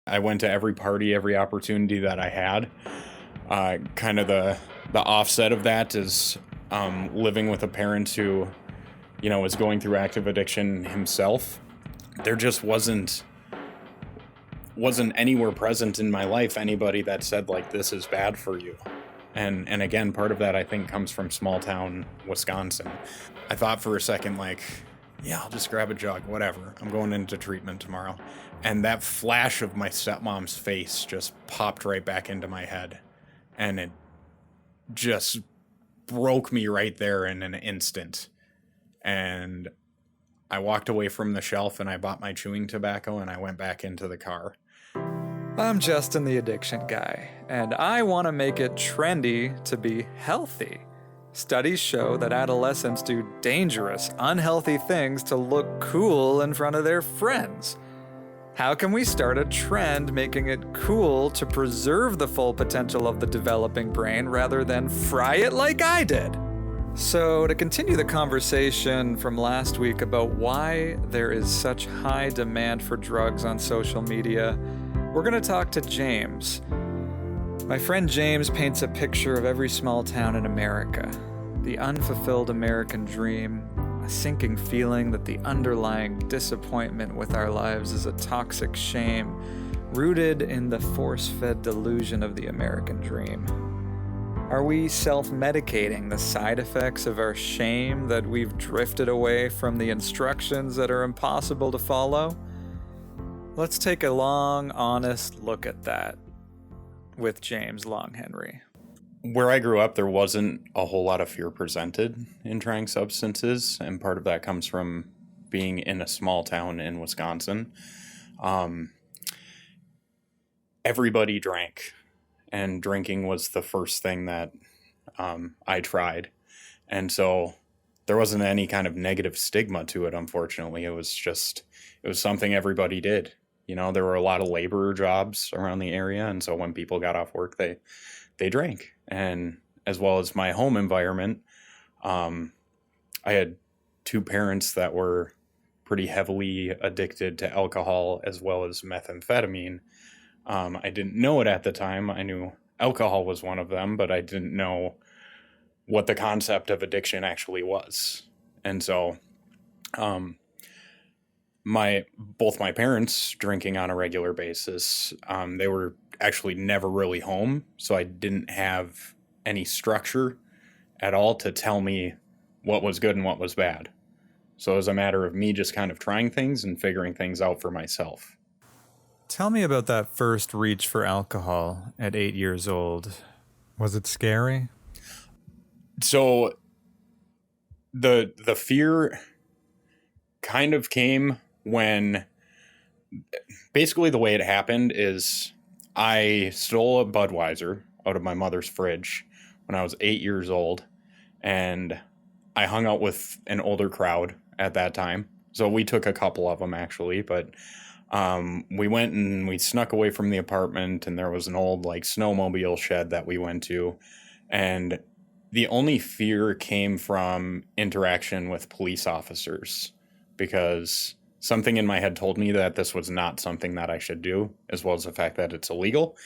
I went to every party, every opportunity that I had. Kind of the offset of that is living with a parent who, was going through active addiction himself. There just wasn't anywhere present in my life anybody that said, like, this is bad for you. And again, part of that I think comes from small town Wisconsin. I thought for a second, like, yeah, I'll just grab a jug, whatever. I'm going into treatment tomorrow. And that flash of my stepmom's face just popped right back into my head. And it just broke me right there in an instant. And I walked away from the shelf and I bought my chewing tobacco and I went back into the car. I'm Justin, the addiction guy, and I want to make it trendy to be healthy. Studies show that adolescents do dangerous, unhealthy things to look cool in front of their friends. How can we start a trend making it cool to preserve the full potential of the developing brain rather than fry it like I did? So, to continue the conversation from last week about why there is such high demand for drugs on social media, we're going to talk to James. My friend James paints a picture of every small town in America. The unfulfilled American dream, a sinking feeling that the underlying disappointment with our lives is a toxic shame rooted in the force-fed delusion of the American dream. Are we self-medicating the side effects of our shame that we've drifted away from the instructions that are impossible to follow? Let's take a long, honest look at that with James LongHenry. Where I grew up, there wasn't a whole lot of fear presented in trying substances, and part of that comes from being in a small town in Wisconsin. Everybody drank, and drinking was the first thing that I tried. And so there wasn't any kind of negative stigma to it, unfortunately. It was something everybody did. There were a lot of laborer jobs around the area, and so when people got off work, they drank. And as well as my home environment, I had two parents that were pretty heavily addicted to alcohol as well as methamphetamine. I didn't know it at the time. I knew alcohol was one of them, but I didn't know what the concept of addiction actually was. And so both my parents drinking on a regular basis, they were actually never really home, so I didn't have any structure at all to tell me what was good and what was bad. So it was a matter of me just kind of trying things and figuring things out for myself. Tell me about that first reach for alcohol at 8 years old. Was it scary? So the fear kind of came when basically the way it happened is I stole a Budweiser out of my mother's fridge when I was 8 years old, and I hung out with an older crowd at that time. So we took a couple of them actually, but we went and we snuck away from the apartment, and there was an old snowmobile shed that we went to, and the only fear came from interaction with police officers, because something in my head told me that this was not something that I should do, as well as the fact that it's illegal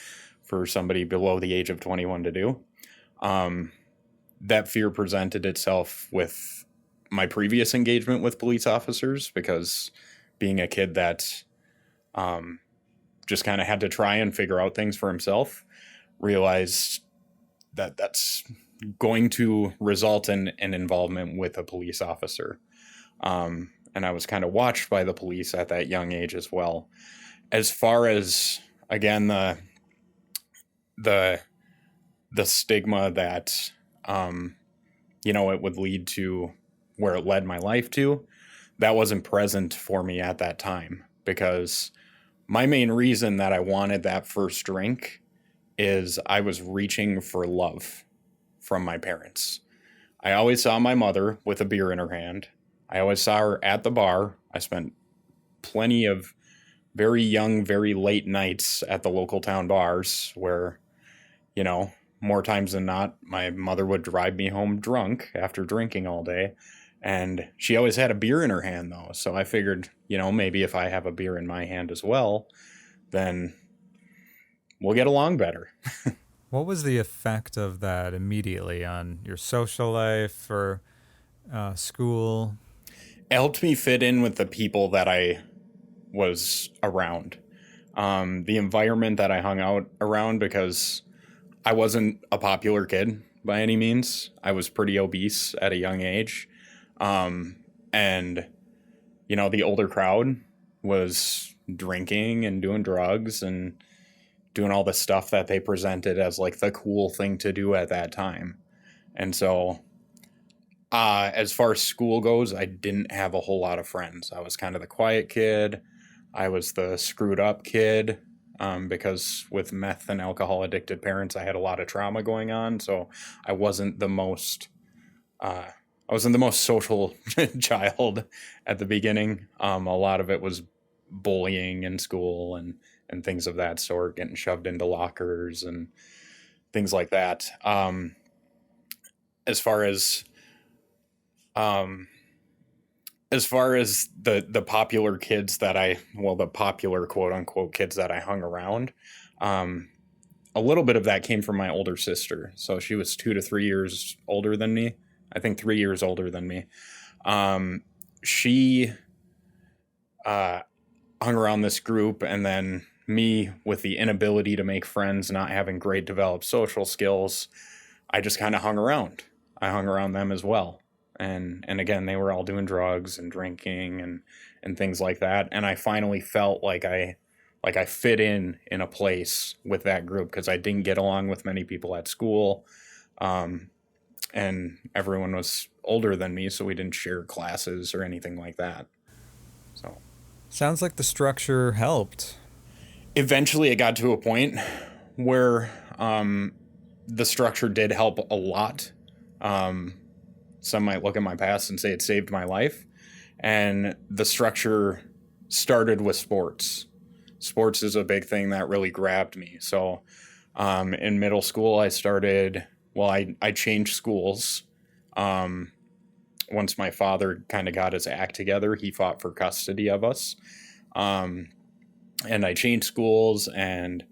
for somebody below the age of 21 to do. That fear presented itself with my previous engagement with police officers, because being a kid that just kind of had to try and figure out things for himself, realized that that's going to result in an involvement with a police officer. And I was kind of watched by the police at that young age as well. As far as, again, the stigma that, it would lead to where it led my life to, that wasn't present for me at that time, because my main reason that I wanted that first drink is I was reaching for love from my parents. I always saw my mother with a beer in her hand. I always saw her at the bar. I spent plenty of very young, very late nights at the local town bars where, more times than not, my mother would drive me home drunk after drinking all day. And she always had a beer in her hand, though. So I figured, maybe if I have a beer in my hand as well, then we'll get along better. What was the effect of that immediately on your social life or school? It helped me fit in with the people that I was around, the environment that I hung out around, because I wasn't a popular kid by any means. I was pretty obese at a young age. And, the older crowd was drinking and doing drugs and doing all the stuff that they presented as like the cool thing to do at that time. And so, as far as school goes, I didn't have a whole lot of friends. I was kind of the quiet kid. I was the screwed up kid, because with meth and alcohol addicted parents, I had a lot of trauma going on. So I wasn't the most social child at the beginning. A lot of it was bullying in school and things of that sort, getting shoved into lockers and things like that. As far as the popular kids the popular quote unquote kids that I hung around, a little bit of that came from my older sister. So she was 2 to 3 years older than me. I think 3 years older than me. She hung around this group, and then me, with the inability to make friends, not having great developed social skills, I just kind of hung around. I hung around them as well. And again, they were all doing drugs and drinking and things like that. And I finally felt like I fit in a place with that group, because I didn't get along with many people at school. And everyone was older than me, so we didn't share classes or anything like that. So Sounds like the structure helped. eventually it got to a point where the structure did help a lot. Some might look at my past and say it saved my life. And the structure started with sports. Sports is a big thing that really grabbed me. So in middle school, I changed schools. Once my father kind of got his act together, he fought for custody of us. And I changed schools, and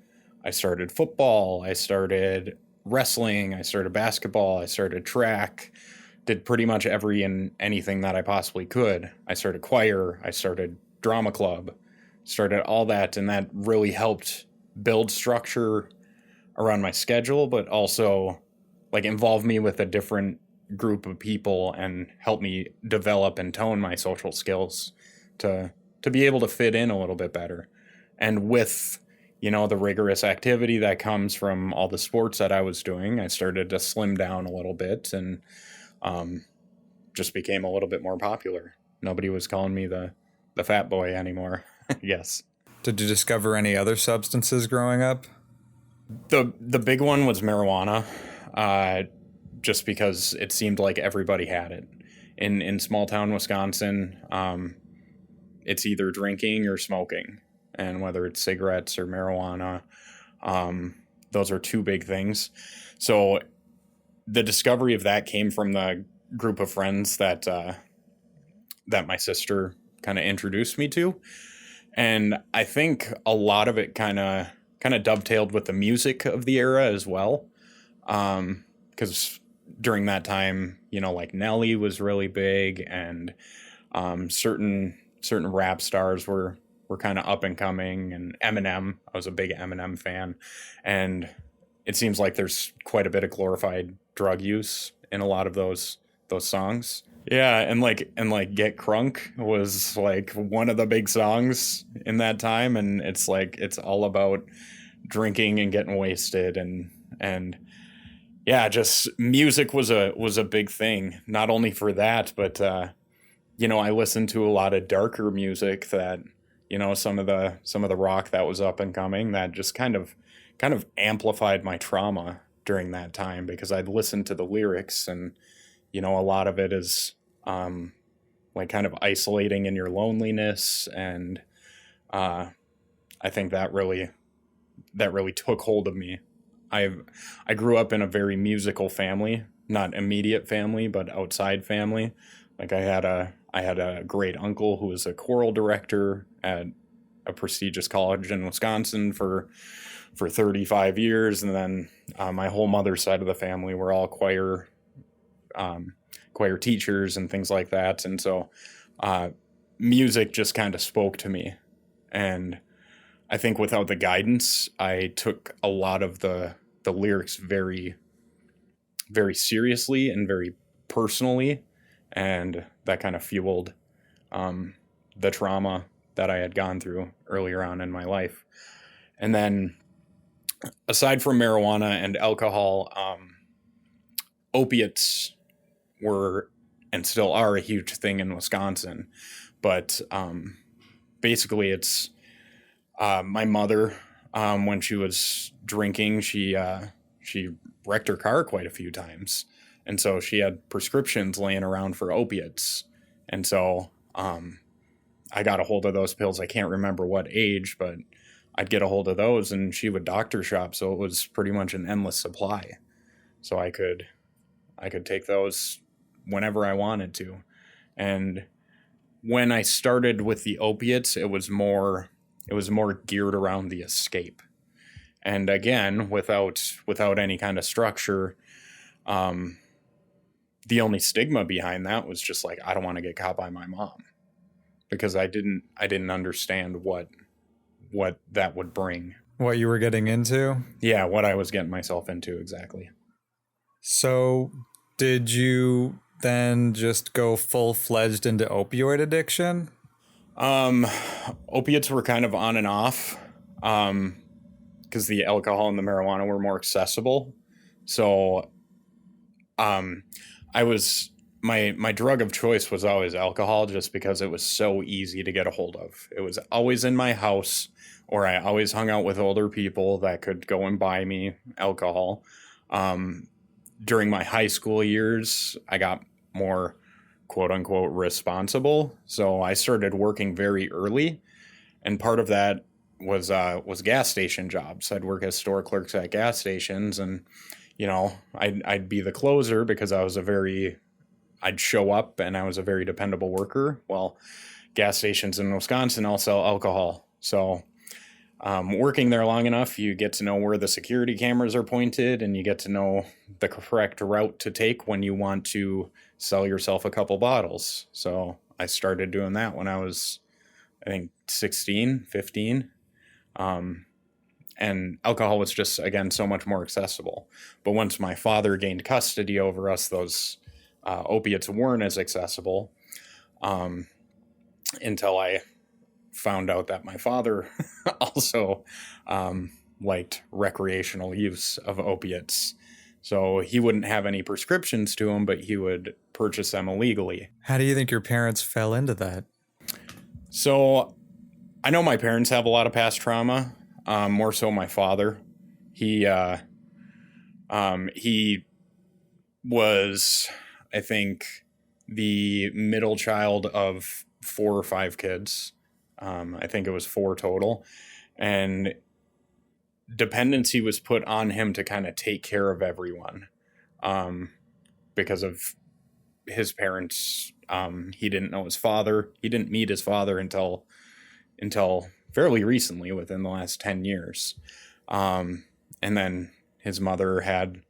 I started football. I started wrestling. I started basketball. I started track. Did pretty much every and anything that I possibly could. I started choir. I started drama club. Started all that, and that really helped build structure around my schedule, but also like involve me with a different group of people and help me develop and tone my social skills to be able to fit in a little bit better. And with, the rigorous activity that comes from all the sports that I was doing, I started to slim down a little bit and just became a little bit more popular. Nobody was calling me the fat boy anymore. Yes. Did you discover any other substances growing up? The big one was marijuana, just because it seemed like everybody had it. In small town Wisconsin, it's either drinking or smoking, and whether it's cigarettes or marijuana, those are two big things. So the discovery of that came from the group of friends that my sister kind of introduced me to. And I think a lot of it kind of dovetailed with the music of the era as well. Because during that time, like Nelly was really big, and certain rap stars were kind of up and coming, and Eminem. I was a big Eminem fan, and it seems like there's quite a bit of glorified drug use in a lot of those songs. Yeah, and Get Crunk was like one of the big songs in that time, and it's all about drinking and getting wasted, and yeah, just music was a big thing, not only for that, but I listened to a lot of darker music that, some of the rock that was up and coming that just kind of amplified my trauma during that time, because I'd listened to the lyrics, and a lot of it is kind of isolating in your loneliness, and I think that really took hold of me. I grew up in a very musical family, not immediate family, but outside family. Like I had a great uncle who was a choral director at a prestigious college in Wisconsin for for 35 years. And then my whole mother's side of the family were all choir teachers and things like that. And so music just kind of spoke to me. And I think without the guidance, I took a lot of the lyrics very, very seriously and very personally. And that kind of fueled the trauma that I had gone through earlier on in my life. And then aside from marijuana and alcohol, opiates were and still are a huge thing in Wisconsin. But basically it's my mother, when she was drinking, she wrecked her car quite a few times. And so she had prescriptions laying around for opiates. And so I got a hold of those pills. I can't remember what age, but I'd get a hold of those and she would doctor shop. So it was pretty much an endless supply. So I could take those whenever I wanted to. And when I started with the opiates, it was more geared around the escape. And again, without any kind of structure, the only stigma behind that was just like, I don't want to get caught by my mom, because I didn't understand what that would bring. What you were getting into? Yeah, what I was getting myself into, exactly. So did you then just go full-fledged into opioid addiction? Opiates were kind of on and off, because the alcohol and the marijuana were more accessible. So, my drug of choice was always alcohol, just because it was so easy to get a hold of. It was always in my house, or I always hung out with older people that could go and buy me alcohol. During my high school years, I got more quote unquote responsible. So I started working very early. And part of that was gas station jobs. I'd work as store clerks at gas stations, and, I'd be the closer because I'd show up and I was a very dependable worker. Well, gas stations in Wisconsin all sell alcohol. So working there long enough, you get to know where the security cameras are pointed, and you get to know the correct route to take when you want to sell yourself a couple bottles. So I started doing that when I was, I think, 16, 15. And alcohol was just, again, so much more accessible. But once my father gained custody over us, those opiates weren't as accessible, until I found out that my father also liked recreational use of opiates. So he wouldn't have any prescriptions to them, but he would purchase them illegally. How do you think your parents fell into that? So I know my parents have a lot of past trauma, more so my father. He was, I think, the middle child of 4 or 5 kids. I think it was 4 total. And dependency was put on him to kind of take care of everyone, because of his parents. He didn't know his father. He didn't meet his father until fairly recently, within the last 10 years. And then his mother had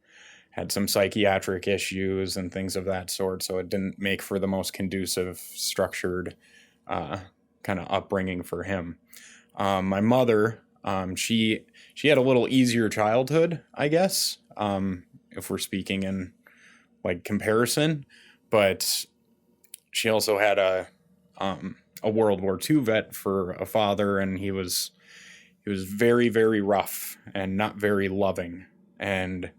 some psychiatric issues and things of that sort. So it didn't make for the most conducive, structured kind of upbringing for him. My mother, she had a little easier childhood, I guess, if we're speaking in like comparison, but she also had a World War II vet for a father, and he was very, very rough and not very loving. And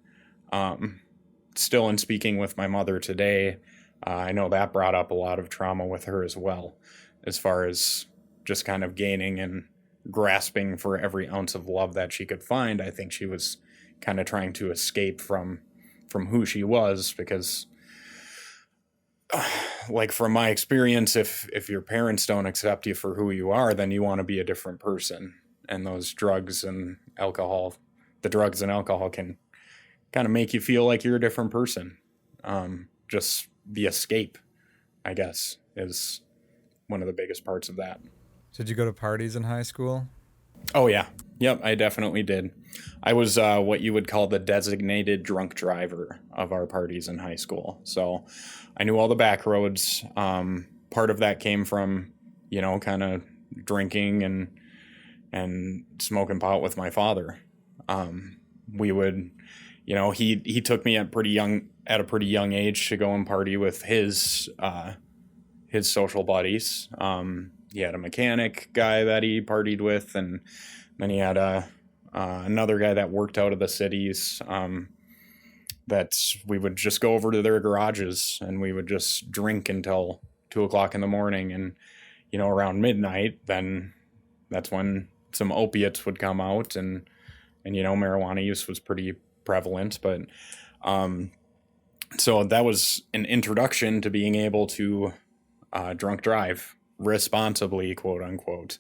still, in speaking with my mother today, I know that brought up a lot of trauma with her as well, as far as just kind of gaining and grasping for every ounce of love that she could find. I think she was kind of trying to escape from who she was, because like from my experience, if your parents don't accept you for who you are, then you want to be a different person. And those drugs and alcohol can kind of make you feel like you're a different person. Just the escape, I guess, is one of the biggest parts of that. Did you go to parties in high school? Oh, yeah. Yep, I definitely did. I was what you would call the designated drunk driver of our parties in high school. So I knew all the back roads. Part of that came from, kind of drinking and smoking pot with my father. We would, he took me at a pretty young age to go and party with his social buddies. He had a mechanic guy that he partied with, and then he had another guy that worked out of the cities. That we would just go over to their garages and we would just drink until 2 o'clock in the morning, and around midnight, then that's when some opiates would come out, and marijuana use was pretty prevalent, but so that was an introduction to being able to drunk drive responsibly, quote unquote,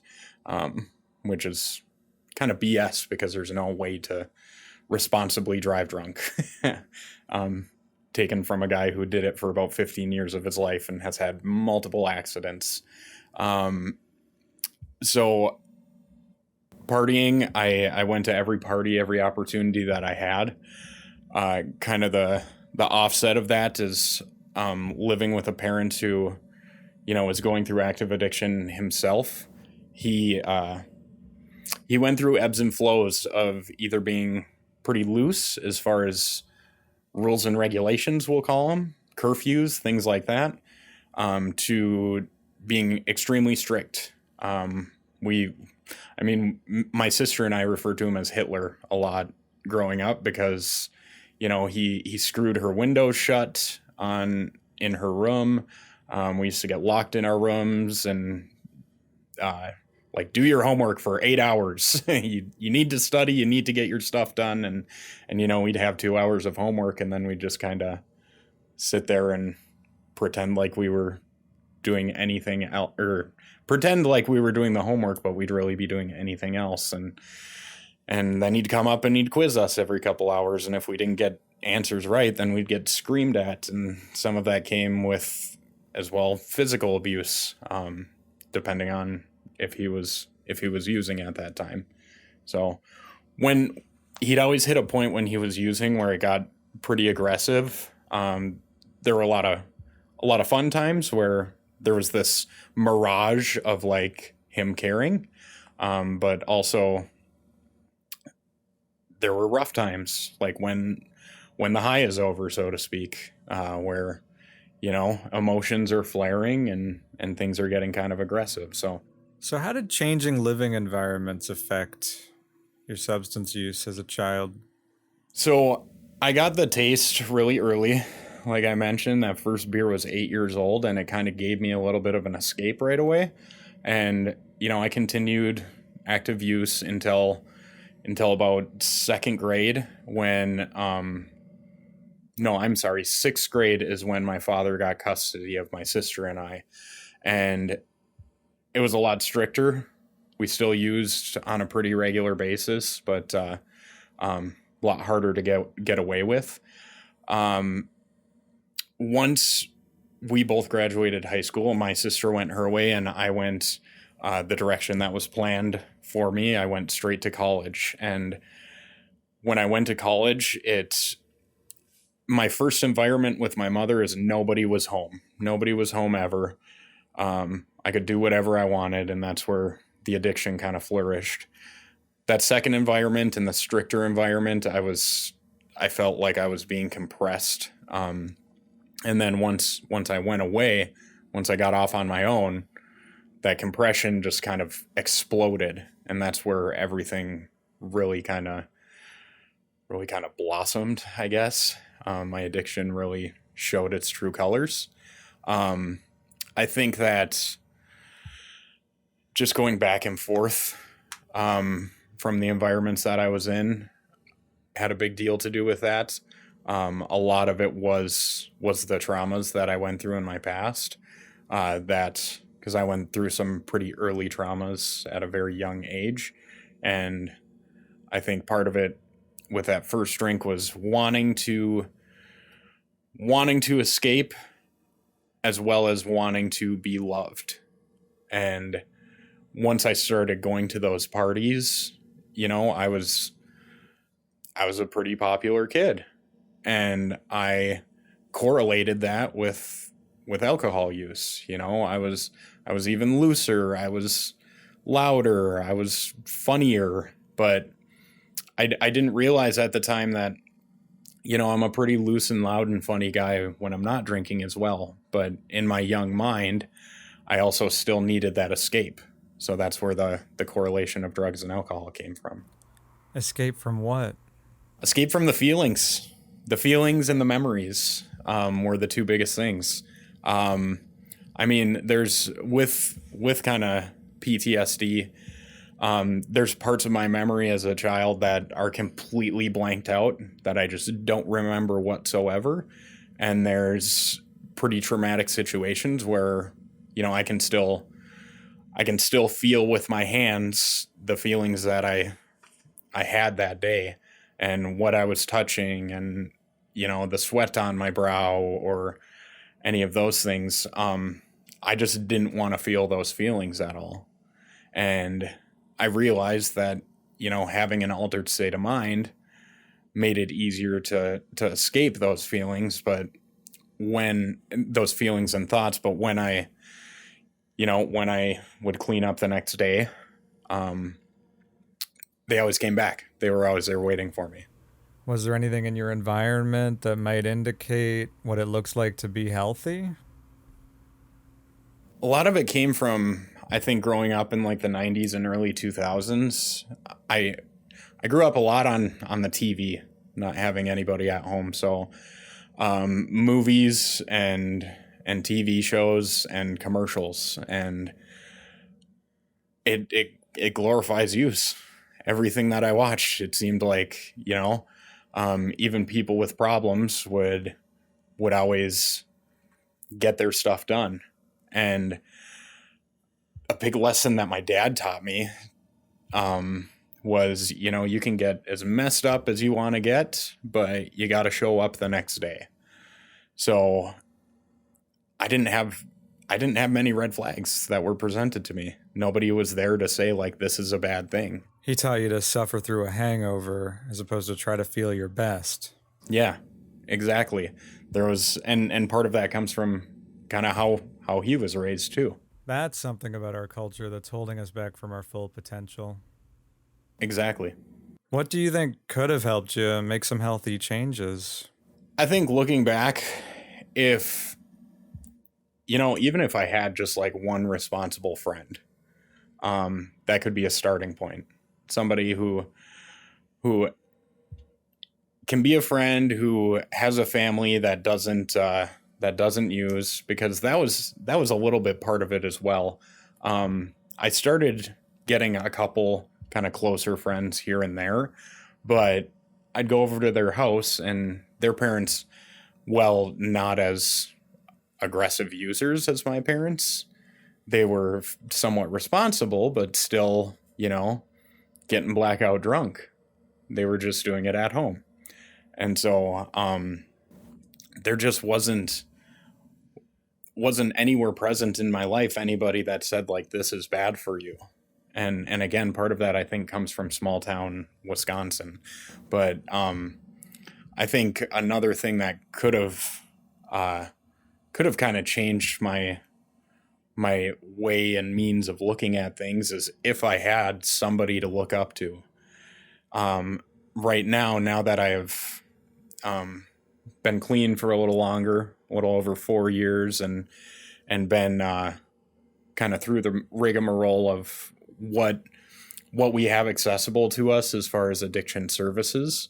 which is kind of BS because there's no way to responsibly drive drunk. Taken from a guy who did it for about 15 years of his life and has had multiple accidents. So partying, I went to every party, every opportunity that I had. Kind of the offset of that is living with a parent who, is going through active addiction himself. He went through ebbs and flows of either being pretty loose as far as rules and regulations, we'll call them, curfews, things like that, to being extremely strict. My sister and I refer to him as Hitler a lot growing up because, he screwed her windows shut in her room. We used to get locked in our rooms and do your homework for 8 hours. you need to study, you need to get your stuff done. And we'd have 2 hours of homework, and then we'd just kind of sit there and pretend like we were doing anything else, or pretend like we were doing the homework, but we'd really be doing anything else. And then he'd come up and he'd quiz us every couple hours. And if we didn't get answers right, then we'd get screamed at. And some of that came with, as well, physical abuse, depending on if he was using at that time. So when he'd always hit a point when he was using where it got pretty aggressive, there were a lot of fun times where there was this mirage of him caring, but also there were rough times, when the high is over, so to speak, where emotions are flaring and things are getting kind of aggressive. So how did changing living environments affect your substance use as a child? So I got the taste really early. Like I mentioned, that first beer was 8 years old, and it kind of gave me a little bit of an escape right away. And, I continued active use until about second grade when, no, I'm sorry, sixth grade is when my father got custody of my sister and I. And it was a lot stricter. We still used on a pretty regular basis, but a lot harder to get away with. Once we both graduated high school, my sister went her way and I went the direction that was planned for me. I went straight to college. And when I went to college, my first environment with my mother is nobody was home. Nobody was home ever. I could do whatever I wanted, and that's where the addiction kind of flourished. That second environment and the stricter environment, I felt like I was being compressed. And then once I went away, once I got off on my own, that compression just kind of exploded, and that's where everything really kind of blossomed, I guess. My addiction really showed its true colors. I think that just going back and forth from the environments that I was in had a big deal to do with that. A lot of it was the traumas that I went through in my past, because I went through some pretty early traumas at a very young age. And I think part of it with that first drink was wanting to escape, as well as wanting to be loved. And once I started going to those parties, I was a pretty popular kid, and I correlated that with alcohol use. I was even looser, I was louder, I was funnier, but I didn't realize at the time that I'm a pretty loose and loud and funny guy when I'm not drinking as well. But in my young mind, I also still needed that escape. So that's where the correlation of drugs and alcohol came from. Escape from what? Escape from the feelings. The feelings and the memories were the two biggest things. There's with kind of PTSD, there's parts of my memory as a child that are completely blanked out that I just don't remember whatsoever. And there's pretty traumatic situations where, I can still feel with my hands the feelings that I had that day and what I was touching and, the sweat on my brow or any of those things. I just didn't want to feel those feelings at all. And I realized that, having an altered state of mind made it easier to escape those feelings, but when those feelings and thoughts, but when I would clean up the next day, they always came back. They were always there waiting for me. Was there anything in your environment that might indicate what it looks like to be healthy? A lot of it came from, I think, growing up in like the 90s and early 2000s. I grew up a lot on the TV, not having anybody at home. So movies and TV shows and commercials, and it glorifies use. Everything that I watched, it seemed like, even people with problems would always get their stuff done. And a big lesson that my dad taught me was, you can get as messed up as you want to get, but you got to show up the next day. So I didn't have many red flags that were presented to me. Nobody was there to say, like, this is a bad thing. He taught you to suffer through a hangover as opposed to try to feel your best. Yeah, exactly. There was, and part of that comes from kind of how he was raised too. That's something about our culture that's holding us back from our full potential. Exactly. What do you think could have helped you make some healthy changes? I think looking back, if, even if I had just like one responsible friend, that could be a starting point. Somebody who can be a friend, who has a family that doesn't use, because that was a little bit part of it as well. I started getting a couple kind of closer friends here and there, but I'd go over to their house and their parents, well, not as aggressive users as my parents. They were somewhat responsible, but still, getting blackout drunk. They were just doing it at home. And so there just wasn't anywhere present in my life anybody that said, like, this is bad for you. And again, part of that I think comes from small town Wisconsin. But I think another thing that could have kind of changed my way and means of looking at things is if I had somebody to look up to. Right now that I have been clean for a little longer, a little over 4 years, and been kind of through the rigmarole of what we have accessible to us as far as addiction services.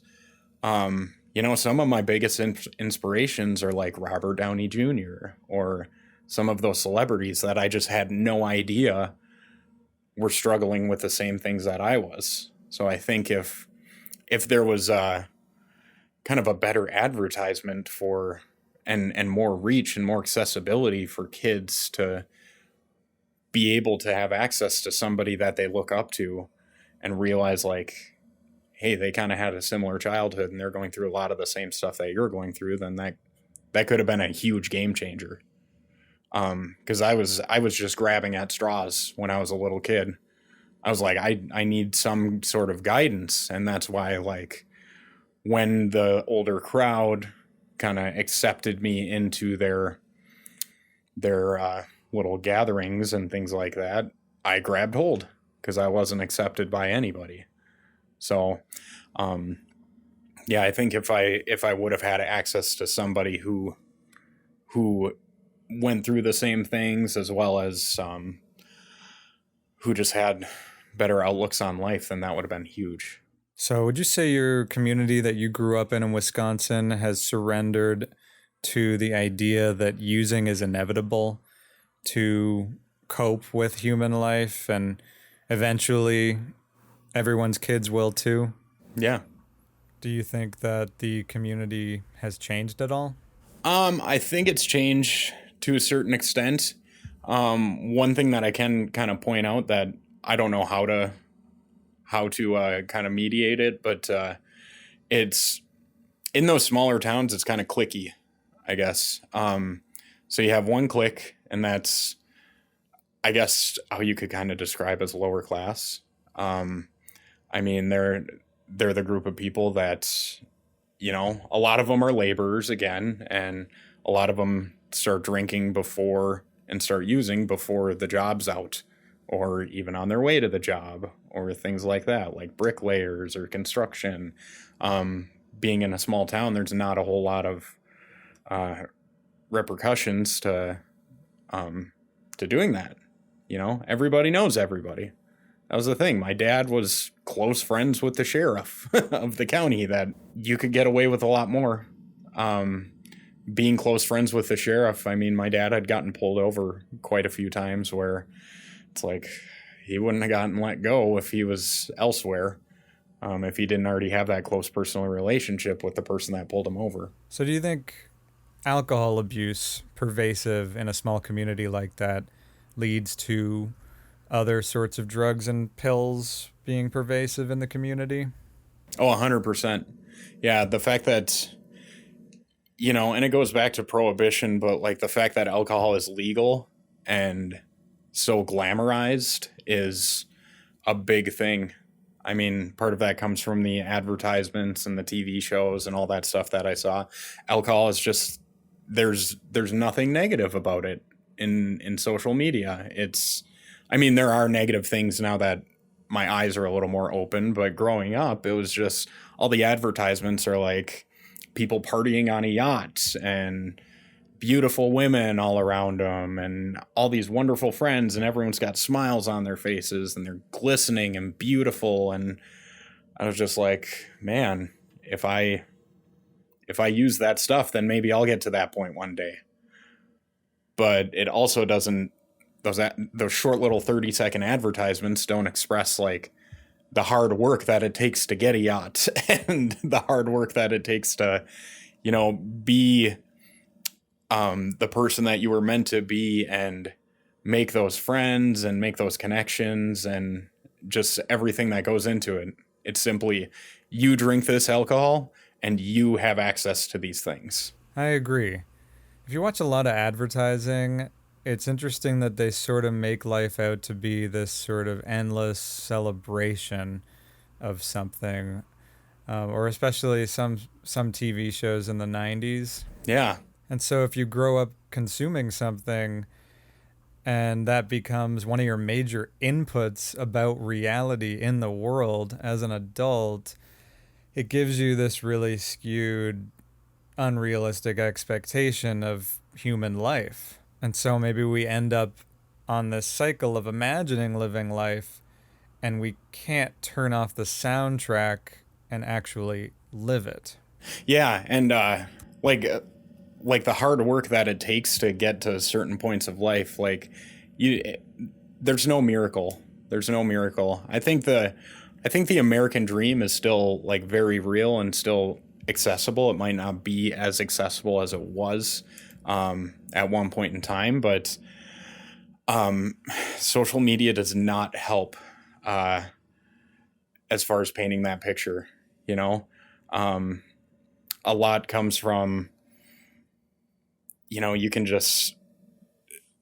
Some of my biggest inspirations are like Robert Downey Jr. or some of those celebrities that I just had no idea were struggling with the same things that I was. So I think if there was kind of a better advertisement for and more reach and more accessibility for kids to be able to have access to somebody that they look up to and realize, like, hey, they kind of had a similar childhood and they're going through a lot of the same stuff that you're going through, then that could have been a huge game changer. Because I was just grabbing at straws when I was a little kid. I was like, I need some sort of guidance, and that's why, like, when the older crowd kind of accepted me into their little gatherings and things like that, I grabbed hold because I wasn't accepted by anybody. So, um, yeah, I think if I would have had access to somebody who went through the same things, as well as who just had better outlooks on life, then that would have been huge. So, would you say your community that you grew up in Wisconsin has surrendered to the idea that using is inevitable to cope with human life, and eventually everyone's kids will too? Yeah. Do you think that the community has changed at all? I think it's changed to a certain extent. One thing that I can kind of point out that I don't know how to kind of mediate it, but it's in those smaller towns. It's kind of clicky, I guess. So you have one clique, and that's, I guess, how you could kind of describe as lower class. Um, I mean, they're the group of people that, a lot of them are laborers again, and a lot of them start drinking before and start using before the job's out, or even on their way to the job, or things like that, like bricklayers or construction. Being in a small town, there's not a whole lot of uh, repercussions to doing that. Everybody knows everybody. That was the thing. My dad was close friends with the sheriff of the county. That you could get away with a lot more. Being close friends with the sheriff, I mean, my dad had gotten pulled over quite a few times where it's like he wouldn't have gotten let go if he was elsewhere, if he didn't already have that close personal relationship with the person that pulled him over. So, do you think alcohol abuse pervasive in a small community like that leads to other sorts of drugs and pills being pervasive in the community? Oh, 100%. Yeah, the fact that, and it goes back to prohibition, but like the fact that alcohol is legal and so glamorized is a big thing. I mean, part of that comes from the advertisements and the TV shows and all that stuff that I saw. Alcohol is just, there's nothing negative about it in social media. I mean, there are negative things now that my eyes are a little more open, but growing up, it was just all the advertisements are like people partying on a yacht and beautiful women all around them and all these wonderful friends, and everyone's got smiles on their faces and they're glistening and beautiful. And I was just like, man, if I use that stuff, then maybe I'll get to that point one day. But it also doesn't, those short little 30-second advertisements don't express like the hard work that it takes to get a yacht and the hard work that it takes to, be the person that you were meant to be and make those friends and make those connections and just everything that goes into it. It's simply you drink this alcohol and you have access to these things. I agree. If you watch a lot of advertising, it's interesting that they sort of make life out to be this sort of endless celebration of something, or especially some TV shows in the 90s. Yeah. And so if you grow up consuming something and that becomes one of your major inputs about reality in the world as an adult, it gives you this really skewed, unrealistic expectation of human life. And so maybe we end up on this cycle of imagining living life, and we can't turn off the soundtrack and actually live it. Yeah, and like the hard work that it takes to get to certain points of life, like there's no miracle. There's no miracle. I think the American dream is still like very real and still accessible. It might not be as accessible as it was at one point in time, but social media does not help as far as painting that picture. A lot comes from, you can just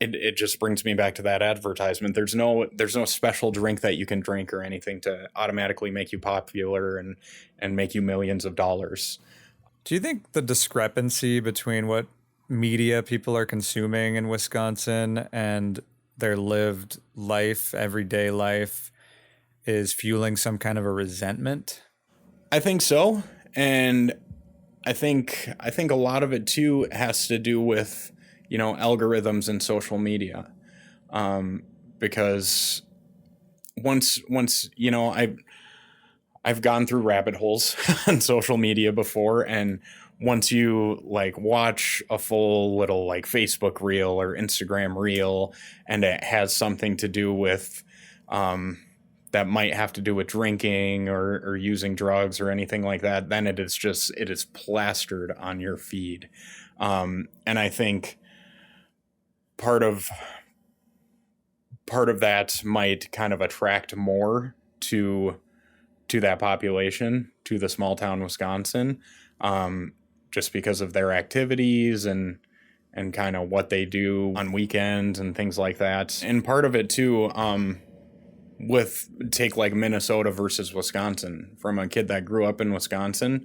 it just brings me back to that advertisement. There's no special drink that you can drink or anything to automatically make you popular and make you millions of dollars. Do you think the discrepancy between what media people are consuming in Wisconsin and their lived life, everyday life, is fueling some kind of a resentment? I think so. And I think a lot of it too has to do with, algorithms and social media. Because once, I've gone through rabbit holes on social media before, and once you watch a full little Facebook reel or Instagram reel, and it has something to do with that might have to do with drinking or using drugs or anything like that, then it is plastered on your feed. And I think part of that might kind of attract more to that population, to the small town Wisconsin, just because of their activities and kind of what they do on weekends and things like that. And part of it too, take Minnesota versus Wisconsin. From a kid that grew up in Wisconsin,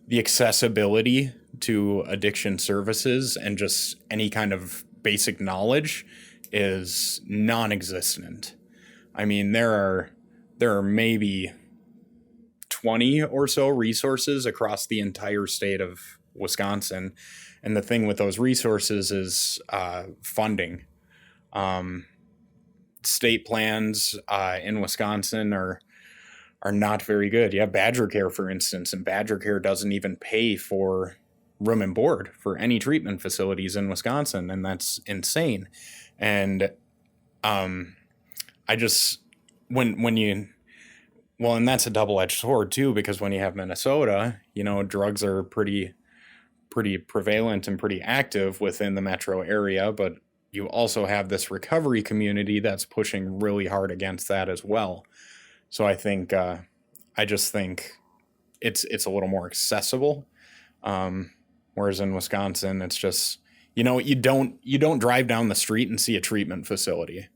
the accessibility to addiction services and just any kind of basic knowledge is non-existent. I mean, there are maybe 20 or so resources across the entire state of Wisconsin. And the thing with those resources is funding. State plans in Wisconsin are not very good. You have Badger Care, for instance, and Badger Care doesn't even pay for room and board for any treatment facilities in Wisconsin, and that's insane. And I just and that's a double-edged sword too, because when you have Minnesota, drugs are pretty prevalent and pretty active within the metro area, but you also have this recovery community that's pushing really hard against that as well. So I think I just think it's a little more accessible. Whereas in Wisconsin, it's just, you don't drive down the street and see a treatment facility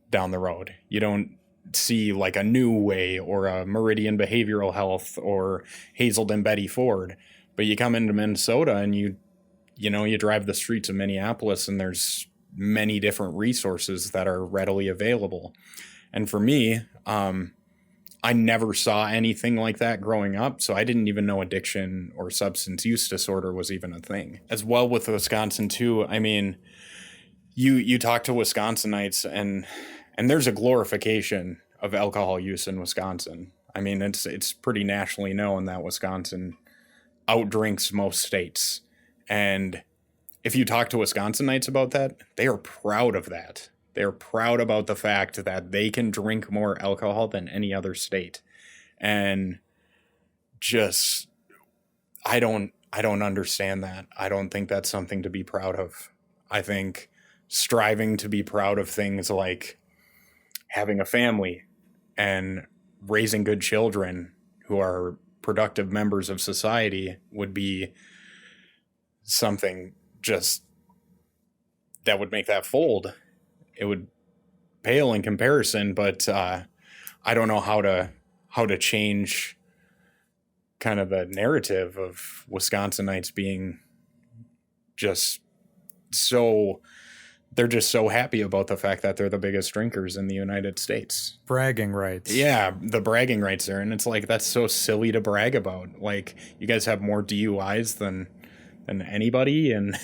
down the road. You don't see a New Way or a Meridian Behavioral Health or Hazelden Betty Ford, but you come into Minnesota and you drive the streets of Minneapolis and there's many different resources that are readily available. And for me, I never saw anything like that growing up, so I didn't even know addiction or substance use disorder was even a thing. As well with Wisconsin too, I mean, you talk to Wisconsinites and there's a glorification of alcohol use in Wisconsin. I mean, it's pretty nationally known that Wisconsin outdrinks most states. And if you talk to Wisconsinites about that, they are proud of that. They're proud about the fact that they can drink more alcohol than any other state. And just, I don't understand that. I don't think that's something to be proud of. I think striving to be proud of things like having a family and raising good children who are productive members of society would be something just that would make that fold. It would pale in comparison, but I don't know how to change kind of the narrative of Wisconsinites being just so, they're just so happy about the fact that they're the biggest drinkers in the United States. Bragging rights. Yeah, the bragging rights there. And it's that's so silly to brag about. You guys have more DUIs than anybody, and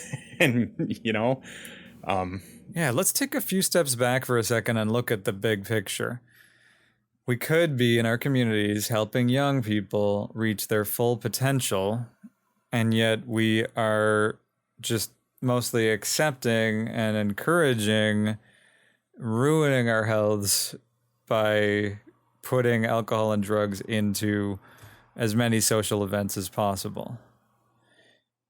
yeah, let's take a few steps back for a second and look at the big picture. We could be in our communities helping young people reach their full potential, and yet we are just mostly accepting and encouraging ruining our healths by putting alcohol and drugs into as many social events as possible.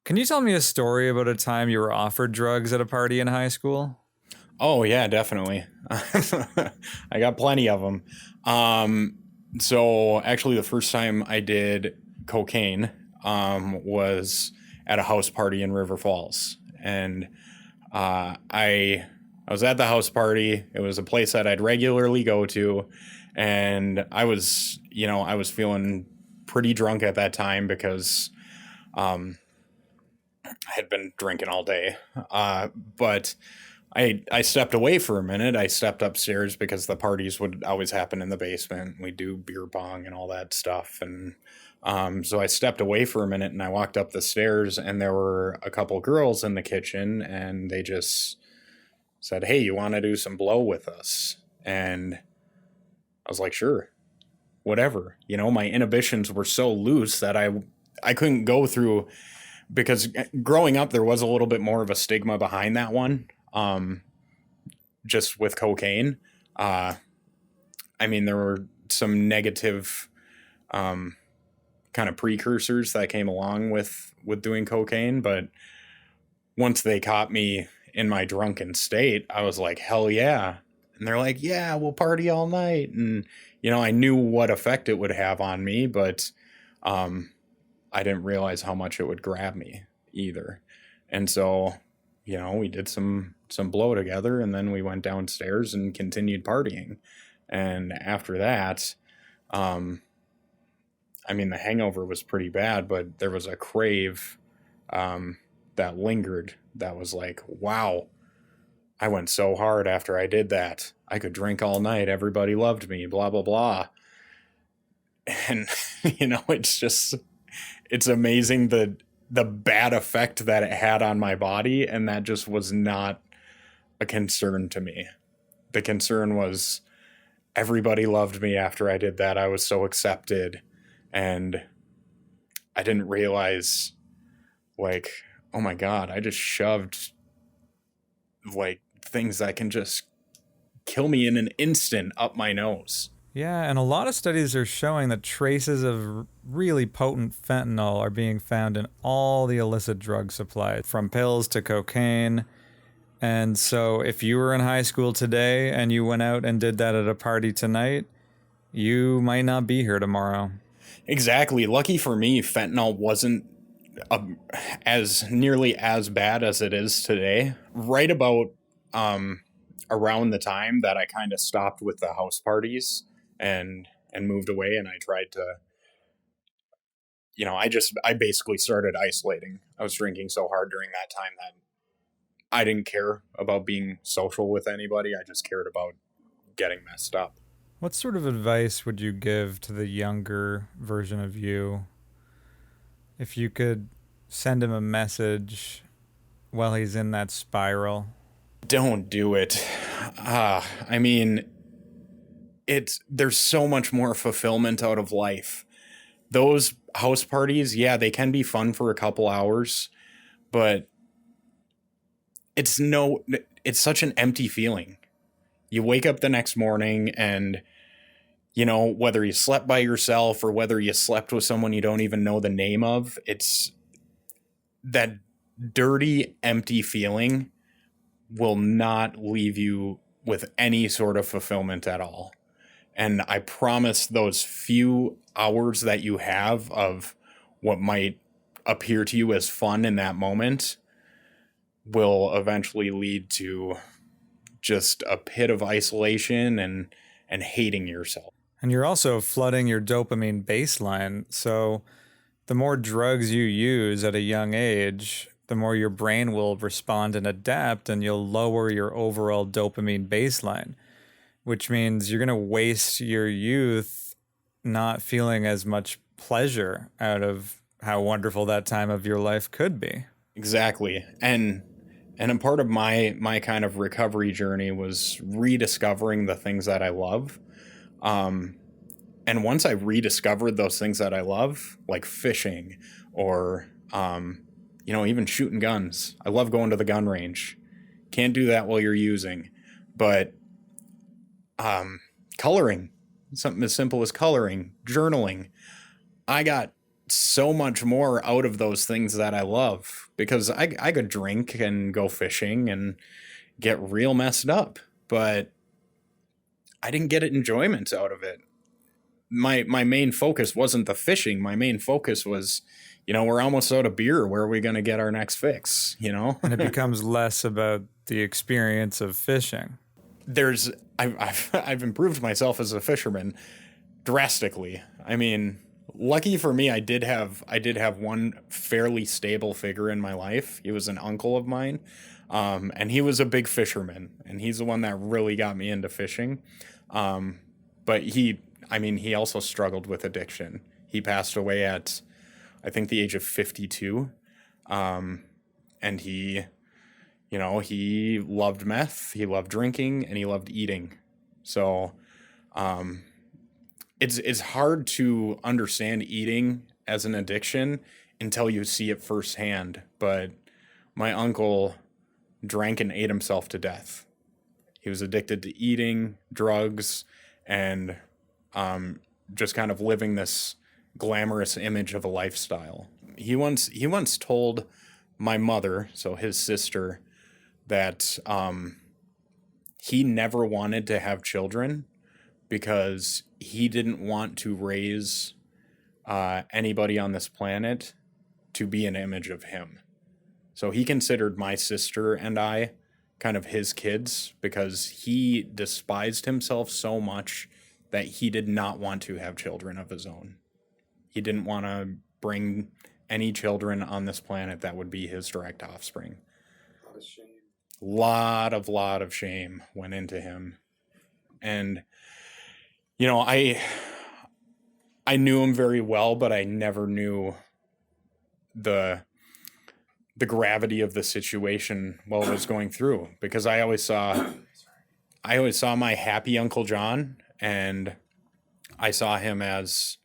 Can you tell me a story about a time you were offered drugs at a party in high school? Oh, yeah, definitely. I got plenty of them. So actually the first time I did cocaine was at a house party in River Falls. And I I was at the house party. It was a place that I'd regularly go to. And I was feeling pretty drunk at that time because I had been drinking all day. But I stepped away for a minute. I stepped upstairs because the parties would always happen in the basement. We do beer pong and all that stuff. And so I stepped away for a minute and I walked up the stairs and there were a couple girls in the kitchen and they just said, "Hey, you want to do some blow with us?" And I was like, "Sure, whatever." My inhibitions were so loose that I couldn't go through, because growing up, there was a little bit more of a stigma behind that one. Just with cocaine. There were some negative, kind of precursors that came along with doing cocaine. But once they caught me in my drunken state, I was like, hell yeah. And they're like, yeah, we'll party all night. And, I knew what effect it would have on me, but, I didn't realize how much it would grab me either. And so, we did some blow together and then we went downstairs and continued partying. And after that, the hangover was pretty bad, but there was a crave, that lingered that was like, wow, I went so hard after I did that. I could drink all night. Everybody loved me, blah, blah, blah. And, it's amazing the bad effect that it had on my body. And that just was not a concern to me. The concern was everybody loved me after I did that. I was so accepted. And I didn't realize, like, oh my God, I just shoved like things that can just kill me in an instant up my nose. Yeah, and a lot of studies are showing that traces of really potent fentanyl are being found in all the illicit drug supply, from pills to cocaine. And so if you were in high school today and you went out and did that at a party tonight, you might not be here tomorrow. Exactly. Lucky for me, fentanyl wasn't as nearly as bad as it is today. Right about around the time that I kind of stopped with the house parties and moved away, and I tried to, I basically started isolating. I was drinking so hard during that time that I didn't care about being social with anybody. I just cared about getting messed up. What sort of advice would you give to the younger version of you if you could send him a message while he's in that spiral? Don't do it. There's so much more fulfillment out of life. Those house parties, yeah, they can be fun for a couple hours, but it's such an empty feeling. You wake up the next morning and, whether you slept by yourself or whether you slept with someone you don't even know the name of, it's that dirty, empty feeling will not leave you with any sort of fulfillment at all. And I promise those few hours that you have of what might appear to you as fun in that moment will eventually lead to just a pit of isolation and hating yourself. And you're also flooding your dopamine baseline. So the more drugs you use at a young age, the more your brain will respond and adapt, and you'll lower your overall dopamine baseline, which means you're going to waste your youth not feeling as much pleasure out of how wonderful that time of your life could be. Exactly. And a part of my kind of recovery journey was rediscovering the things that I love. And once I rediscovered those things that I love, like fishing or, even shooting guns. I love going to the gun range. Can't do that while you're using. But coloring, something as simple as coloring, journaling. I got so much more out of those things that I love because I could drink and go fishing and get real messed up, but I didn't get enjoyment out of it. my main focus wasn't the fishing. My main focus was, we're almost out of beer. Where are we going to get our next fix? And it becomes less about the experience of fishing. I've improved myself as a fisherman drastically. I mean, lucky for me, I did have one fairly stable figure in my life. He was an uncle of mine, and he was a big fisherman, and he's the one that really got me into fishing. But he also struggled with addiction. He passed away at, I think, the age of 52, and he loved meth, he loved drinking, and he loved eating. So, it's hard to understand eating as an addiction until you see it firsthand. But my uncle drank and ate himself to death. He was addicted to eating, drugs, and just kind of living this glamorous image of a lifestyle. He once told my mother, so his sister, that he never wanted to have children because he didn't want to raise anybody on this planet to be an image of him. So he considered my sister and I kind of his kids because he despised himself so much that he did not want to have children of his own. He didn't want to bring any children on this planet that would be his direct offspring. What a shame. Lot of shame went into him. And I knew him very well, but I never knew the gravity of the situation while it was going through, because I always saw my happy Uncle John, and I saw him as,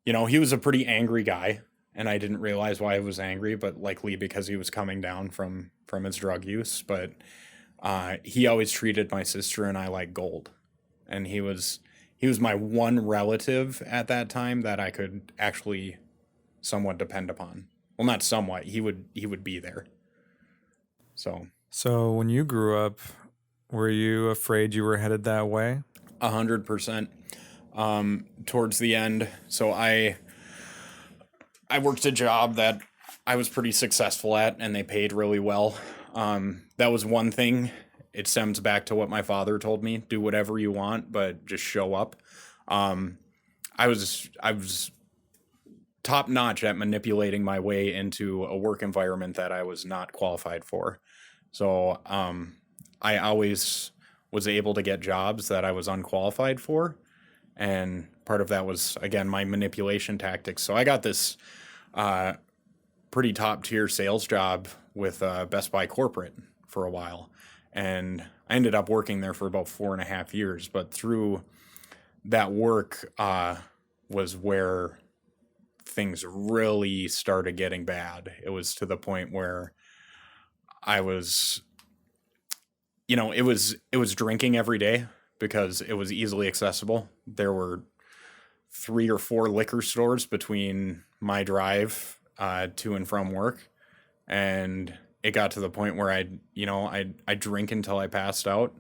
he was a pretty angry guy, and I didn't realize why he was angry, but likely because he was coming down from his drug use. But he always treated my sister and I like gold, and he was my one relative at that time that I could actually somewhat depend upon. Well, not somewhat. He would be there. So when you grew up, were you afraid you were headed that way? 100%. Towards the end, so I worked a job that I was pretty successful at, and they paid really well. That was one thing. It stems back to what my father told me: do whatever you want, but just show up. I was top notch at manipulating my way into a work environment that I was not qualified for. So I always was able to get jobs that I was unqualified for. And part of that was, again, my manipulation tactics. So I got this pretty top tier sales job with Best Buy Corporate for a while. And I ended up working there for about 4.5 years. But through that work was where things really started getting bad. It was to the point where I was, it was drinking every day because it was easily accessible. There were 3 or 4 liquor stores between my drive to and from work. And it got to the point where I'd drink until I passed out.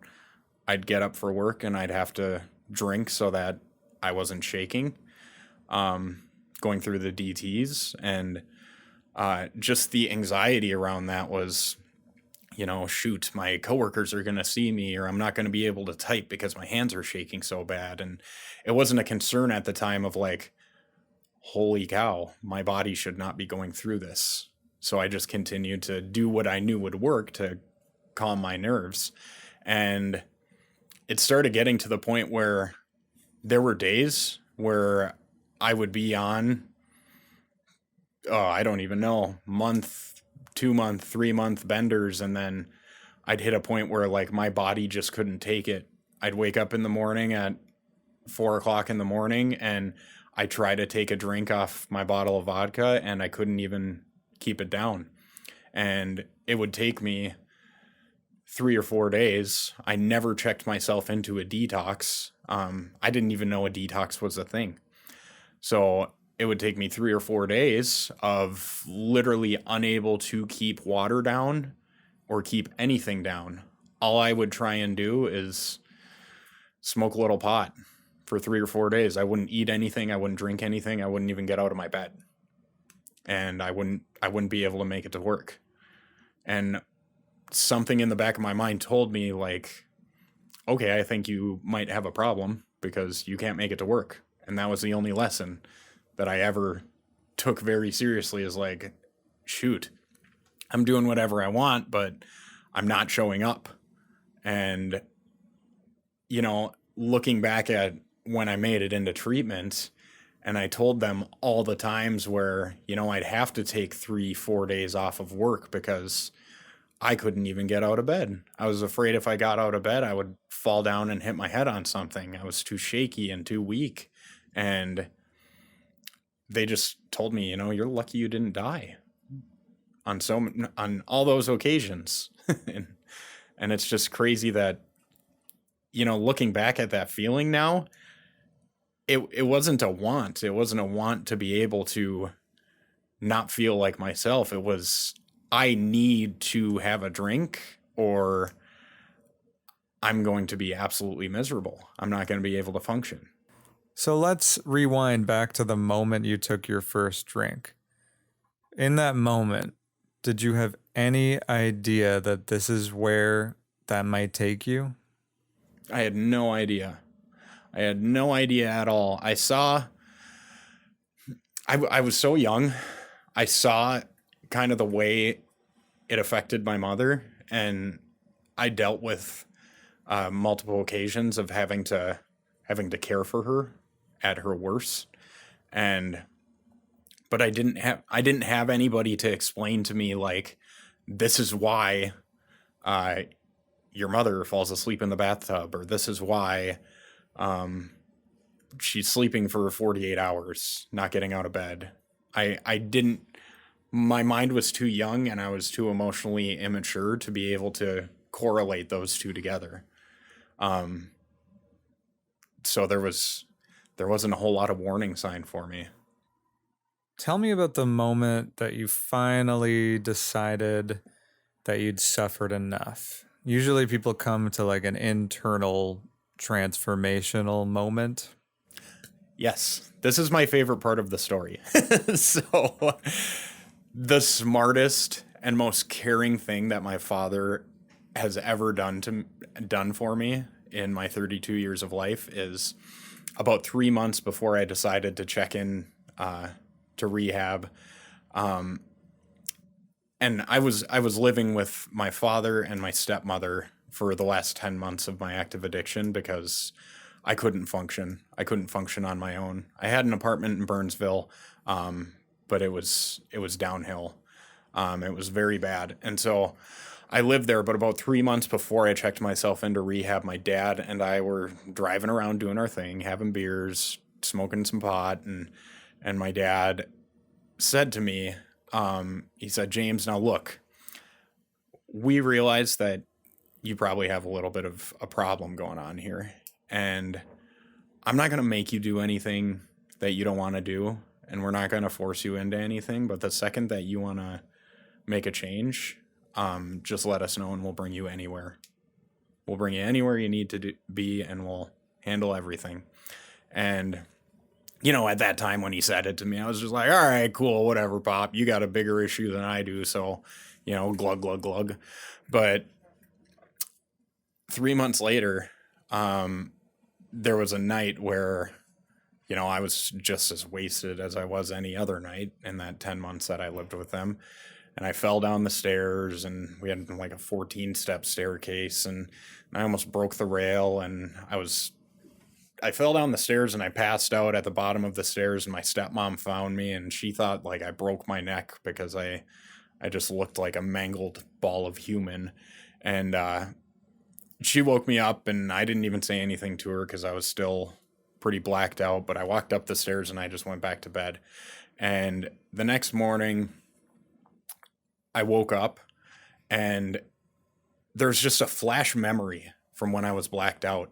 I'd get up for work and I'd have to drink so that I wasn't shaking, going through the DTs. And just the anxiety around that was, shoot, my coworkers are going to see me, or I'm not going to be able to type because my hands are shaking so bad. And it wasn't a concern at the time of like, holy cow, my body should not be going through this. So I just continued to do what I knew would work to calm my nerves. And it started getting to the point where there were days where I would be on, I don't even know, month, 2-month, 3-month benders. And then I'd hit a point where like my body just couldn't take it. I'd wake up in the morning at 4 o'clock in the morning and I try to take a drink off my bottle of vodka and I couldn't even keep it down. And it would take me 3 or 4 days. I never checked myself into a detox. I didn't even know a detox was a thing. So it would take me 3 or 4 days of literally unable to keep water down or keep anything down. All I would try and do is smoke a little pot for 3 or 4 days. I wouldn't eat anything. I wouldn't drink anything. I wouldn't even get out of my bed. And I wouldn't be able to make it to work. And something in the back of my mind told me, like, okay, I think you might have a problem because you can't make it to work. And that was the only lesson that I ever took very seriously, is like, shoot, I'm doing whatever I want, but I'm not showing up. And, you know, looking back at when I made it into treatment, and I told them all the times where, you know, I'd have to take 3-4 days off of work because I couldn't even get out of bed. I was afraid if I got out of bed, I would fall down and hit my head on something. I was too shaky and too weak. And they just told me, you know, you're lucky you didn't die on all those occasions. And it's just crazy that, you know, looking back at that feeling now, it wasn't a want. It wasn't a want to be able to not feel like myself. It was, I need to have a drink or I'm going to be absolutely miserable. I'm not going to be able to function. So let's rewind back to the moment you took your first drink. In that moment, did you have any idea that this is where that might take you? I had no idea. I had no idea at all. I was so young. I saw kind of the way it affected my mother, and I dealt with multiple occasions of having to care for her at her worst. But I didn't have anybody to explain to me, like, this is why your mother falls asleep in the bathtub, or this is why she's sleeping for 48 hours, not getting out of bed. I didn't, my mind was too young and I was too emotionally immature to be able to correlate those two together. So there wasn't a whole lot of warning sign for me. Tell me about the moment that you finally decided that you'd suffered enough. Usually people come to like an internal transformational moment. Yes, this is my favorite part of the story. So the smartest and most caring thing that my father has ever done for me in my 32 years of life is about 3 months before I decided to check in to rehab. And I was living with my father and my stepmother for the last 10 months of my active addiction because I couldn't function. I couldn't function on my own. I had an apartment in Burnsville, but it was downhill. It was very bad. And so I lived there, but about 3 months before I checked myself into rehab, my dad and I were driving around doing our thing, having beers, smoking some pot, and my dad said to me, he said, James, now look, we realize that you probably have a little bit of a problem going on here. And I'm not going to make you do anything that you don't want to do. And we're not going to force you into anything. But the second that you want to make a change, just let us know and we'll bring you anywhere. We'll bring you anywhere you need to be and we'll handle everything. And you know, at that time when he said it to me, I was just like, all right, cool, whatever, Pop. You got a bigger issue than I do. So, you know, glug, glug, glug. But 3 months later, there was a night where, you know, I was just as wasted as I was any other night in that 10 months that I lived with them. And I fell down the stairs and we had like a 14-step staircase and I almost broke the rail and I fell down the stairs and I passed out at the bottom of the stairs and my stepmom found me and she thought like I broke my neck because I just looked like a mangled ball of human. And she woke me up and I didn't even say anything to her because I was still pretty blacked out, but I walked up the stairs and I just went back to bed. And the next morning I woke up and there's just a flash memory from when I was blacked out.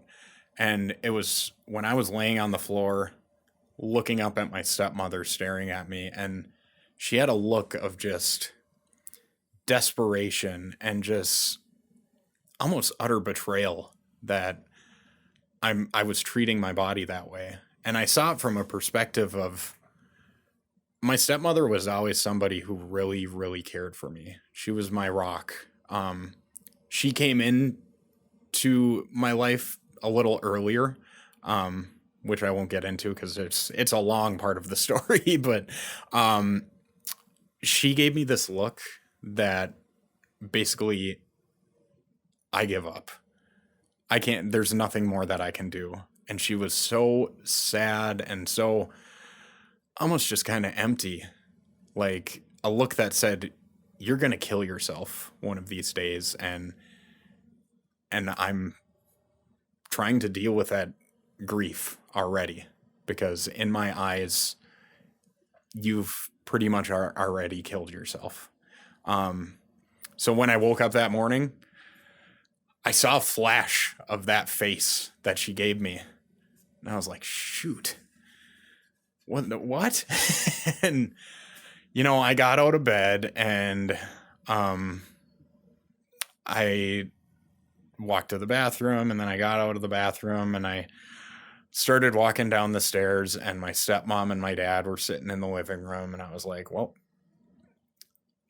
And it was when I was laying on the floor, looking up at my stepmother staring at me, and she had a look of just desperation and just almost utter betrayal that I was treating my body that way. And I saw it from a perspective of my stepmother was always somebody who really, really cared for me. She was my rock. She came in to my life a little earlier, which I won't get into because it's a long part of the story. But she gave me this look that basically I give up. I can't. There's nothing more that I can do. And she was so sad and so almost just kind of empty, like a look that said, "You're gonna kill yourself one of these days," and I'm trying to deal with that grief already because in my eyes, you've pretty much already killed yourself. So when I woke up that morning, I saw a flash of that face that she gave me, and I was like, "Shoot, what?" And I got out of bed and I walked to the bathroom, and then I got out of the bathroom and I started walking down the stairs, and my stepmom and my dad were sitting in the living room, and I was like, well,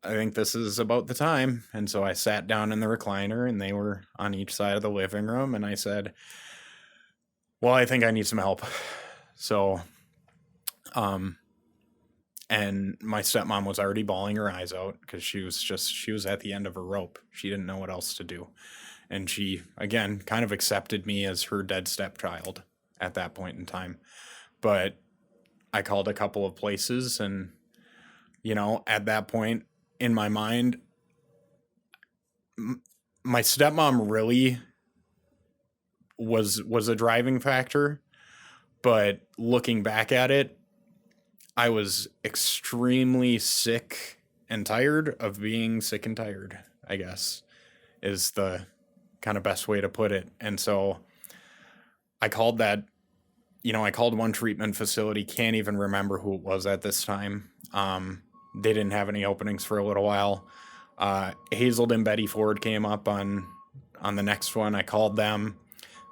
I think this is about the time. And so I sat down in the recliner, and they were on each side of the living room, and I said, well, I think I need some help. So and my stepmom was already bawling her eyes out because she was at the end of her rope. She didn't know what else to do. And she, again, kind of accepted me as her dead stepchild at that point in time. But I called a couple of places, and, at that point in my mind, my stepmom really was a driving factor. But looking back at it, I was extremely sick and tired of being sick and tired, I guess, is the kind of best way to put it. And so I called I called one treatment facility, can't even remember who it was at this time. They didn't have any openings for a little while. Hazelden Betty Ford came up on the next one. I called them.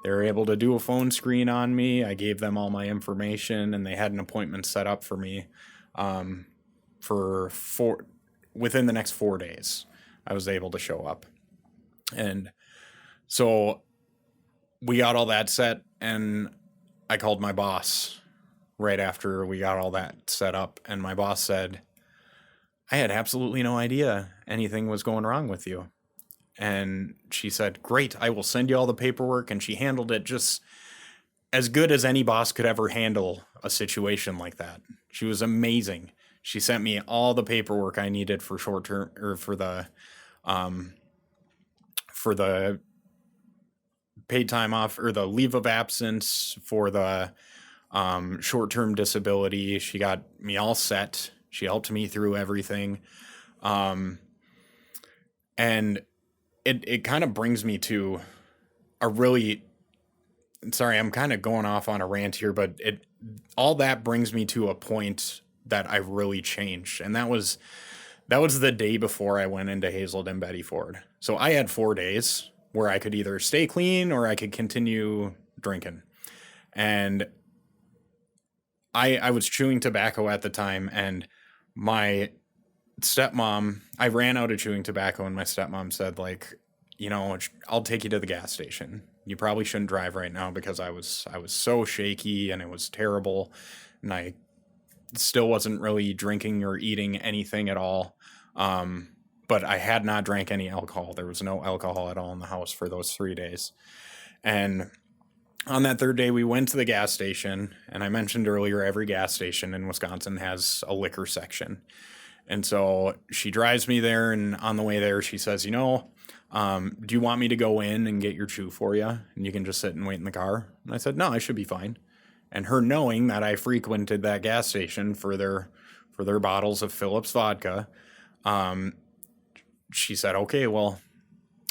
They were able to do a phone screen on me. I gave them all my information, and they had an appointment set up for me within the next 4 days. I was able to show up. And so we got all that set, and I called my boss right after we got all that set up. And my boss said, I had absolutely no idea anything was going wrong with you. And she said, great, I will send you all the paperwork. And she handled it just as good as any boss could ever handle a situation like that. She was amazing. She sent me all the paperwork I needed for short term, or for the paid time off, or the leave of absence, for the short-term disability. She got me all set. She helped me through everything. And it kind of brings me to sorry, I'm kind of going off on a rant here, but all that brings me to a point that I really changed. And that was the day before I went into Hazelden Betty Ford. So I had 4 days where I could either stay clean or I could continue drinking. And I was chewing tobacco at the time, and my stepmom, I ran out of chewing tobacco, and my stepmom said, like, I'll take you to the gas station. You probably shouldn't drive right now, because I was so shaky and it was terrible. And I still wasn't really drinking or eating anything at all. But I had not drank any alcohol. There was no alcohol at all in the house for those 3 days. And on that third day, we went to the gas station. And I mentioned earlier, every gas station in Wisconsin has a liquor section. And so she drives me there, and on the way there, she says, do you want me to go in and get your chew for you, and you can just sit and wait in the car? And I said, no, I should be fine. And her knowing that I frequented that gas station for their bottles of Phillips vodka, she said, okay, well,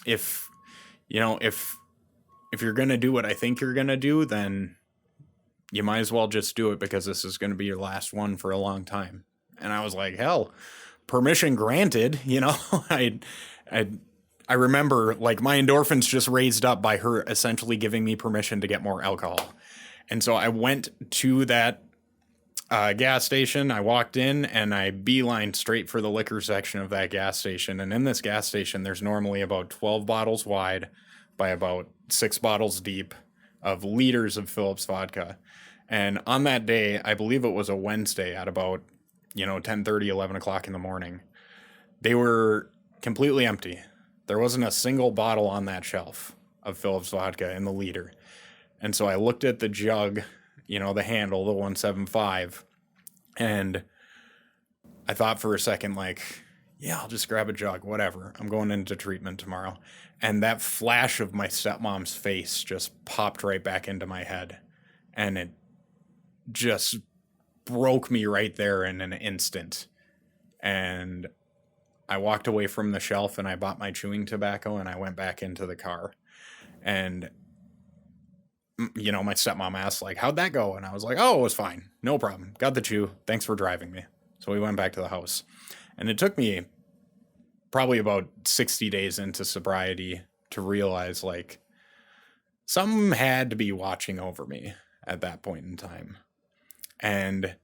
if you're going to do what I think you're going to do, then you might as well just do it, because this is going to be your last one for a long time. And I was like, hell, permission granted. I I remember like my endorphins just raised up by her essentially giving me permission to get more alcohol. And so I went to that gas station. I walked in and I beelined straight for the liquor section of that gas station. And in this gas station, there's normally about 12 bottles wide by about 6 bottles deep of liters of Phillips vodka. And on that day, I believe it was a Wednesday at about, 10:30, 11 o'clock in the morning, they were completely empty. There wasn't a single bottle on that shelf of Phillips vodka in the liter. And so I looked at the jug, the handle, the 175, and I thought for a second, like, yeah, I'll just grab a jug, whatever. I'm going into treatment tomorrow. And that flash of my stepmom's face just popped right back into my head. And it just broke me right there in an instant. And I walked away from the shelf and I bought my chewing tobacco and I went back into the car. And, my stepmom asked, like, how'd that go? And I was like, oh, it was fine. No problem. Got the chew. Thanks for driving me. So we went back to the house. And it took me probably about 60 days into sobriety to realize, like, something had to be watching over me at that point in time. And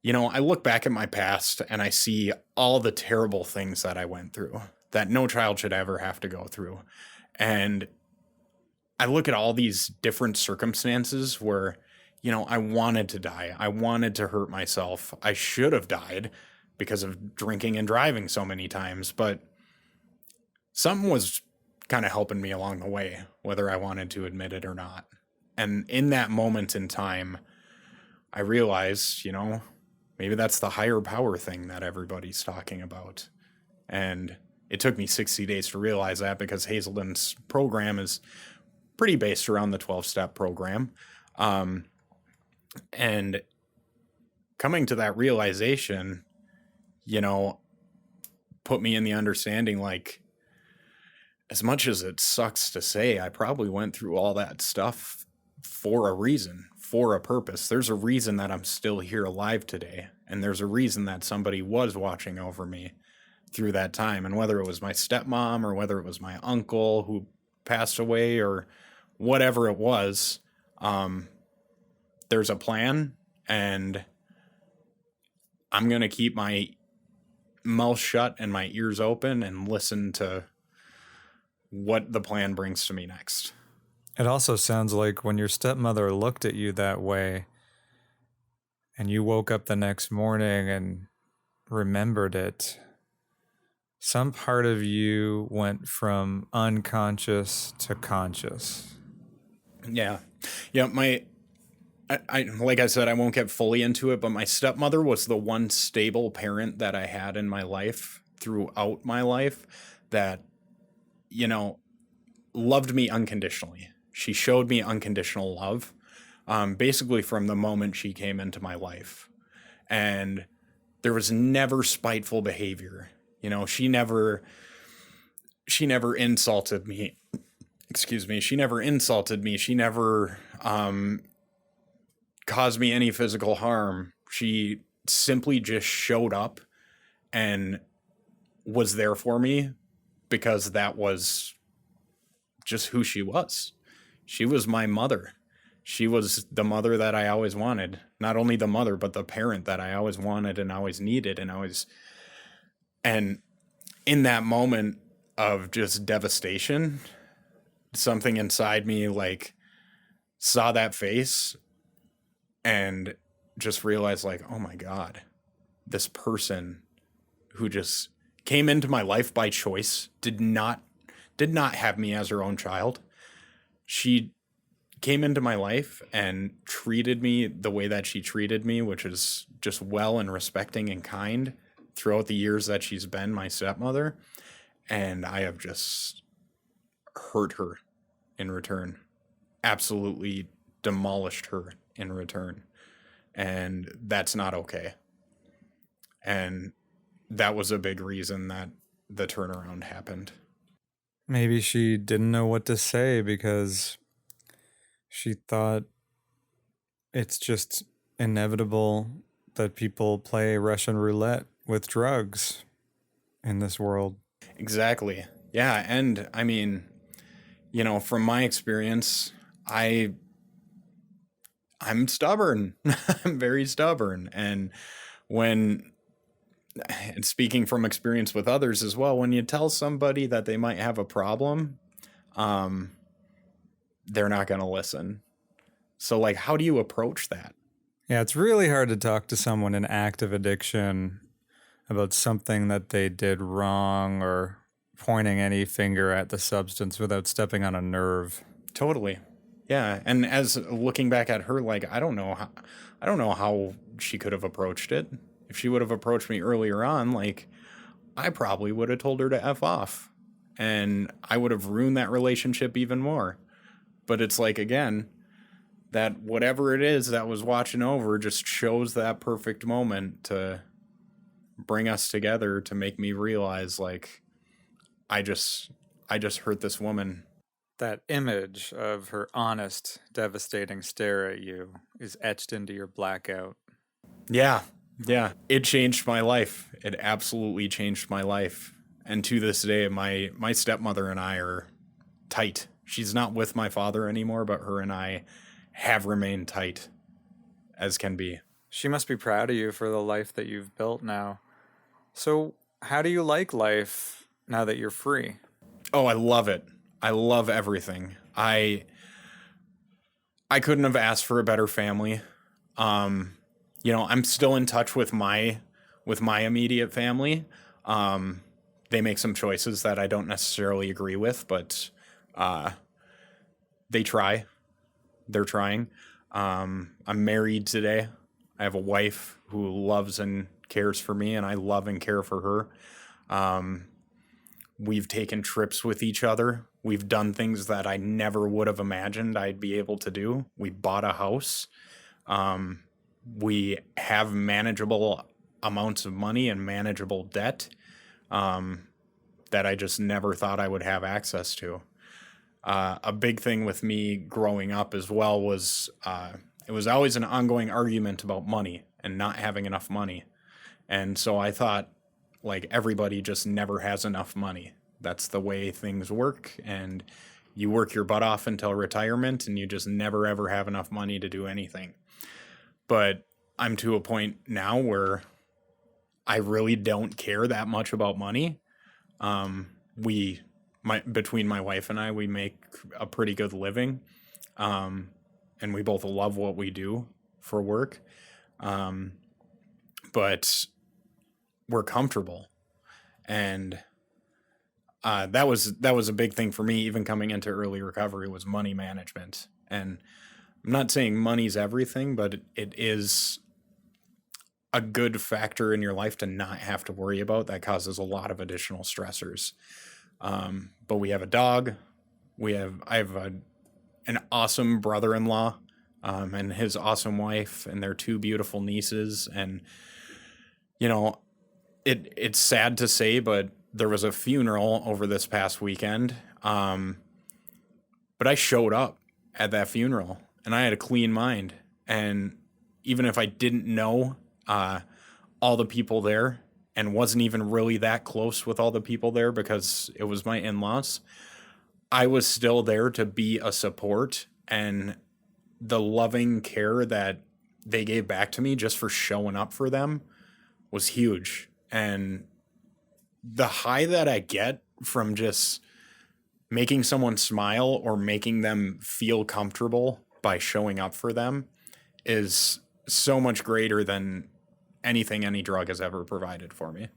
I look back at my past and I see all the terrible things that I went through that no child should ever have to go through. And I look at all these different circumstances where, I wanted to die. I wanted to hurt myself. I should have died because of drinking and driving so many times, but something was kind of helping me along the way, whether I wanted to admit it or not. And in that moment in time, I realized, maybe that's the higher power thing that everybody's talking about. And it took me 60 days to realize that because Hazelden's program is pretty based around the 12-step program. And coming to that realization, put me in the understanding, like, as much as it sucks to say, I probably went through all that stuff for a reason, for a purpose. There's a reason that I'm still here alive today. And there's a reason that somebody was watching over me through that time. And whether it was my stepmom or whether it was my uncle who passed away or whatever it was, there's a plan, and I'm going to keep my mouth shut and my ears open and listen to what the plan brings to me next. It also sounds like when your stepmother looked at you that way and you woke up the next morning and remembered it, some part of you went from unconscious to conscious. Yeah. I like I said, I won't get fully into it, but my stepmother was the one stable parent that I had in my life throughout my life that, loved me unconditionally. She showed me unconditional love, basically from the moment she came into my life. And there was never spiteful behavior. She never insulted me. Excuse me. She never insulted me. She never caused me any physical harm. She simply just showed up and was there for me because that was just who she was. She was my mother. She was the mother that I always wanted. Not only the mother, but the parent that I always wanted and always needed and in that moment of just devastation, something inside me like saw that face and just realized, like, oh my God, this person who just came into my life by choice, did not have me as her own child. She came into my life and treated me the way that she treated me, which is just well and respecting and kind throughout the years that she's been my stepmother. And I have just hurt her in return, absolutely demolished her in return. And that's not okay. And that was a big reason that the turnaround happened. Maybe she didn't know what to say because she thought it's just inevitable that people play Russian roulette with drugs in this world. Exactly. Yeah. And I mean, from my experience, I'm stubborn. I'm very stubborn. And when, and speaking from experience with others as well, when you tell somebody that they might have a problem, um, they're not going to listen. So, like, how do you approach that? Yeah, it's really hard to talk to someone in active addiction about something that they did wrong or pointing any finger at the substance without stepping on a nerve. Totally. Yeah. And as looking back at her, like, I don't know how she could have approached it. If she would have approached me earlier on, like, I probably would have told her to F off, and I would have ruined that relationship even more. But it's like, again, that whatever it is that was watching over just chose that perfect moment to bring us together, to make me realize, like, I just hurt this woman. That image of her honest, devastating stare at you is etched into your blackout. Yeah. Yeah. It changed my life. It absolutely changed my life. And to this day, my stepmother and I are tight. She's not with my father anymore, but her and I have remained tight as can be. She must be proud of you for the life that you've built now. So, how do you like life now that you're free? Oh, I love it. I love everything. I couldn't have asked for a better family. I'm still in touch with my immediate family. They make some choices that I don't necessarily agree with, but they try. They're trying. I'm married today. I have a wife who loves and cares for me, and I love and care for her. We've taken trips with each other. We've done things that I never would have imagined I'd be able to do. We bought a house. We have manageable amounts of money and manageable debt that I just never thought I would have access to. A big thing with me growing up as well was it was always an ongoing argument about money and not having enough money. And so I thought, like, everybody just never has enough money. That's the way things work. And you work your butt off until retirement and you just never, ever have enough money to do anything. But I'm to a point now where I really don't care that much about money. Between my wife and I, we make a pretty good living. And we both love what we do for work. But we're comfortable. And that was a big thing for me, even coming into early recovery, was money management. And I'm not saying money's everything, but it is a good factor in your life to not have to worry about. That causes a lot of additional stressors. But we have a dog. I have an awesome brother-in-law, and his awesome wife and their two beautiful nieces. And, it's sad to say, but there was a funeral over this past weekend. But I showed up at that funeral and I had a clean mind. And even if I didn't know, all the people there, and wasn't even really that close with all the people there because it was my in-laws, I was still there to be a support, and the loving care that they gave back to me just for showing up for them was huge. And the high that I get from just making someone smile or making them feel comfortable by showing up for them is so much greater than anything any drug has ever provided for me.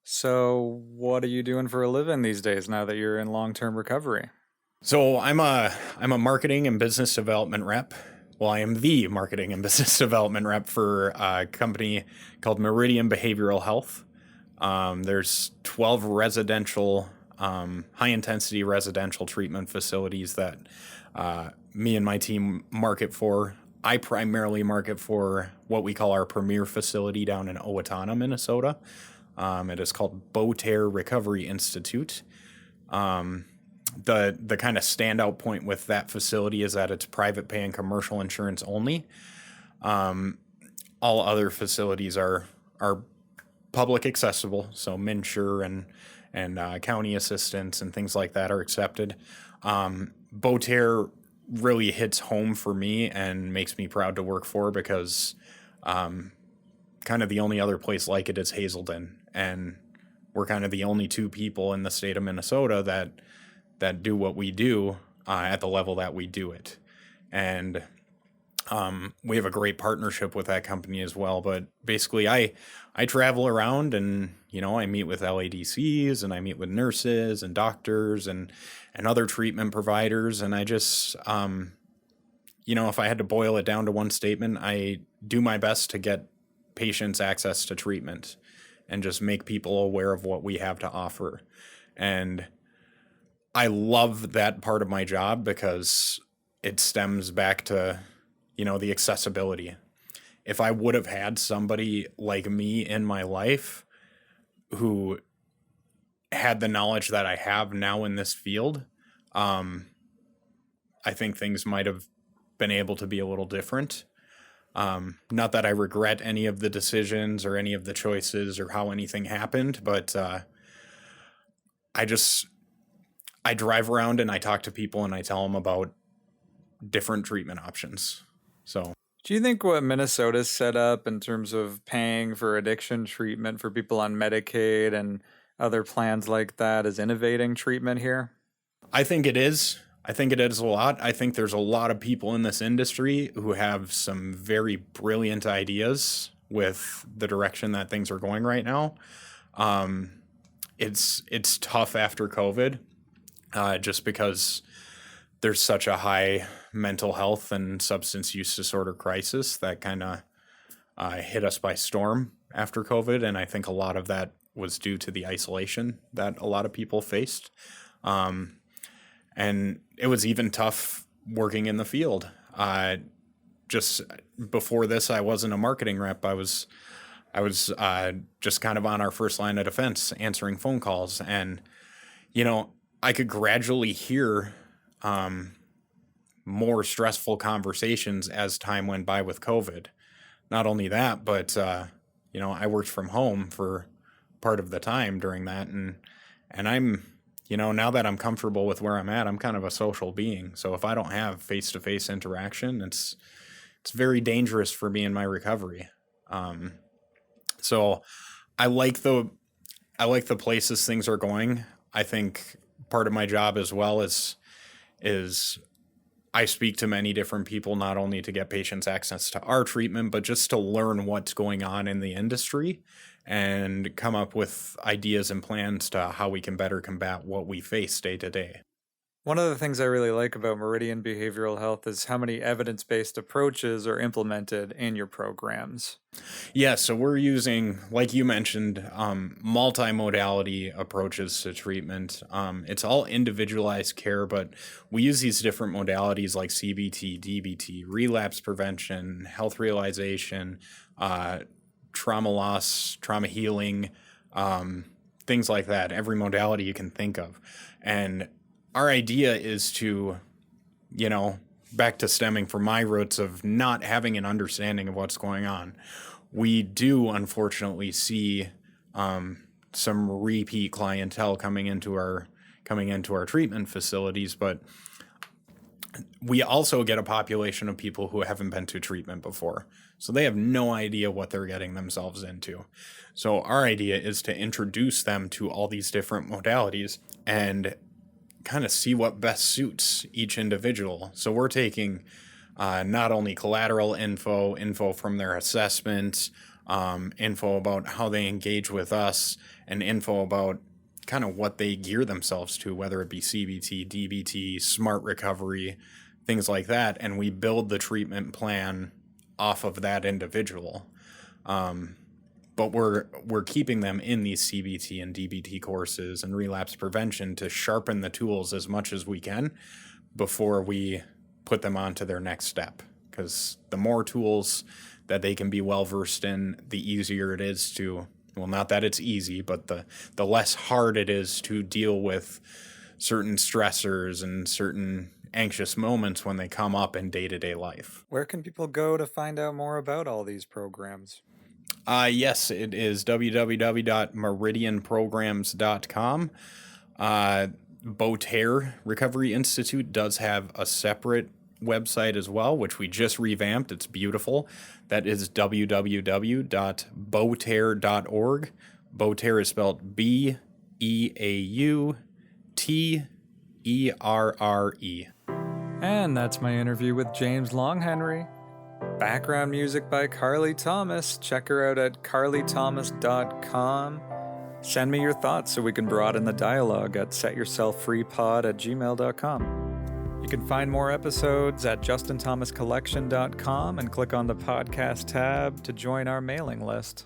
So, what are you doing for a living these days now that you're in long-term recovery? So I'm a marketing and business development rep. Well, I am the marketing and business development rep for a company called Meridian Behavioral Health. There's 12 residential, high-intensity residential treatment facilities that me and my team market for. I primarily market for what we call our premier facility down in Owatonna, Minnesota. It is called Beauterre Recovery Institute. The kind of standout point with that facility is that it's private pay and commercial insurance only. All other facilities are public accessible, so MNsure and county assistants and things like that are accepted. Beauterre really hits home for me and makes me proud to work for, because kind of the only other place like it is Hazelden, and we're kind of the only two people in the state of Minnesota that do what we do at the level that we do it. And we have a great partnership with that company as well. But basically, I travel around, and I meet with LADCs, and I meet with nurses and doctors and other treatment providers, and I just if I had to boil it down to one statement, I do my best to get patients access to treatment and just make people aware of what we have to offer. And I love that part of my job because it stems back to, the accessibility. If I would have had somebody like me in my life who had the knowledge that I have now in this field, I think things might have been able to be a little different. Not that I regret any of the decisions or any of the choices or how anything happened, but I drive around and I talk to people and I tell them about different treatment options. So, do you think what Minnesota's set up in terms of paying for addiction treatment for people on Medicaid and other plans like that is innovating treatment here? I think it is. I think it is a lot. I think there's a lot of people in this industry who have some very brilliant ideas with the direction that things are going right now. It's tough after COVID, just because there's such a high mental health and substance use disorder crisis that kind of hit us by storm after COVID. And I think a lot of that was due to the isolation that a lot of people faced. And it was even tough working in the field. Just before this, I wasn't a marketing rep. I was just kind of on our first line of defense, answering phone calls. And, I could gradually hear more stressful conversations as time went by with COVID. Not only that, but, I worked from home for part of the time during that. And I'm, now that I'm comfortable with where I'm at, I'm kind of a social being. So if I don't have face-to-face interaction, it's very dangerous for me in my recovery. So I like the places things are going. I think part of my job as well is I speak to many different people, not only to get patients access to our treatment, but just to learn what's going on in the industry and come up with ideas and plans to how we can better combat what we face day to day. One of the things I really like about Meridian Behavioral Health is how many evidence-based approaches are implemented in your programs. Yeah, so we're using, like you mentioned, multimodality approaches to treatment. It's all individualized care, but we use these different modalities like CBT, DBT, relapse prevention, health realization, trauma loss, trauma healing, things like that, every modality you can think of. And our idea is to, back to stemming from my roots of not having an understanding of what's going on. We do unfortunately see some repeat clientele coming into our treatment facilities, but we also get a population of people who haven't been to treatment before. So they have no idea what they're getting themselves into. So our idea is to introduce them to all these different modalities and kind of see what best suits each individual. So we're taking not only collateral info from their assessments, info about how they engage with us, and info about kind of what they gear themselves to, whether it be CBT, DBT, smart recovery, things like that. And we build the treatment plan off of that individual. But we're keeping them in these CBT and DBT courses and relapse prevention to sharpen the tools as much as we can before we put them on to their next step. Because the more tools that they can be well versed in, the easier it is to, well, not that it's easy, but the less hard it is to deal with certain stressors and certain anxious moments when they come up in day-to-day life. Where can people go to find out more about all these programs? Yes, it is www.meridianprograms.com. Beauterre Recovery Institute does have a separate website as well, which we just revamped. It's beautiful. That is www.beauterre.org. Beauterre is spelled BEAUTERRE. And that's my interview with James LongHenry. Background music by Carly Thomas. Check her out at carlythomas.com. Send me your thoughts so we can broaden the dialogue at setyourselffreepod@gmail.com. You can find more episodes at justinthomascollection.com and click on the podcast tab to join our mailing list.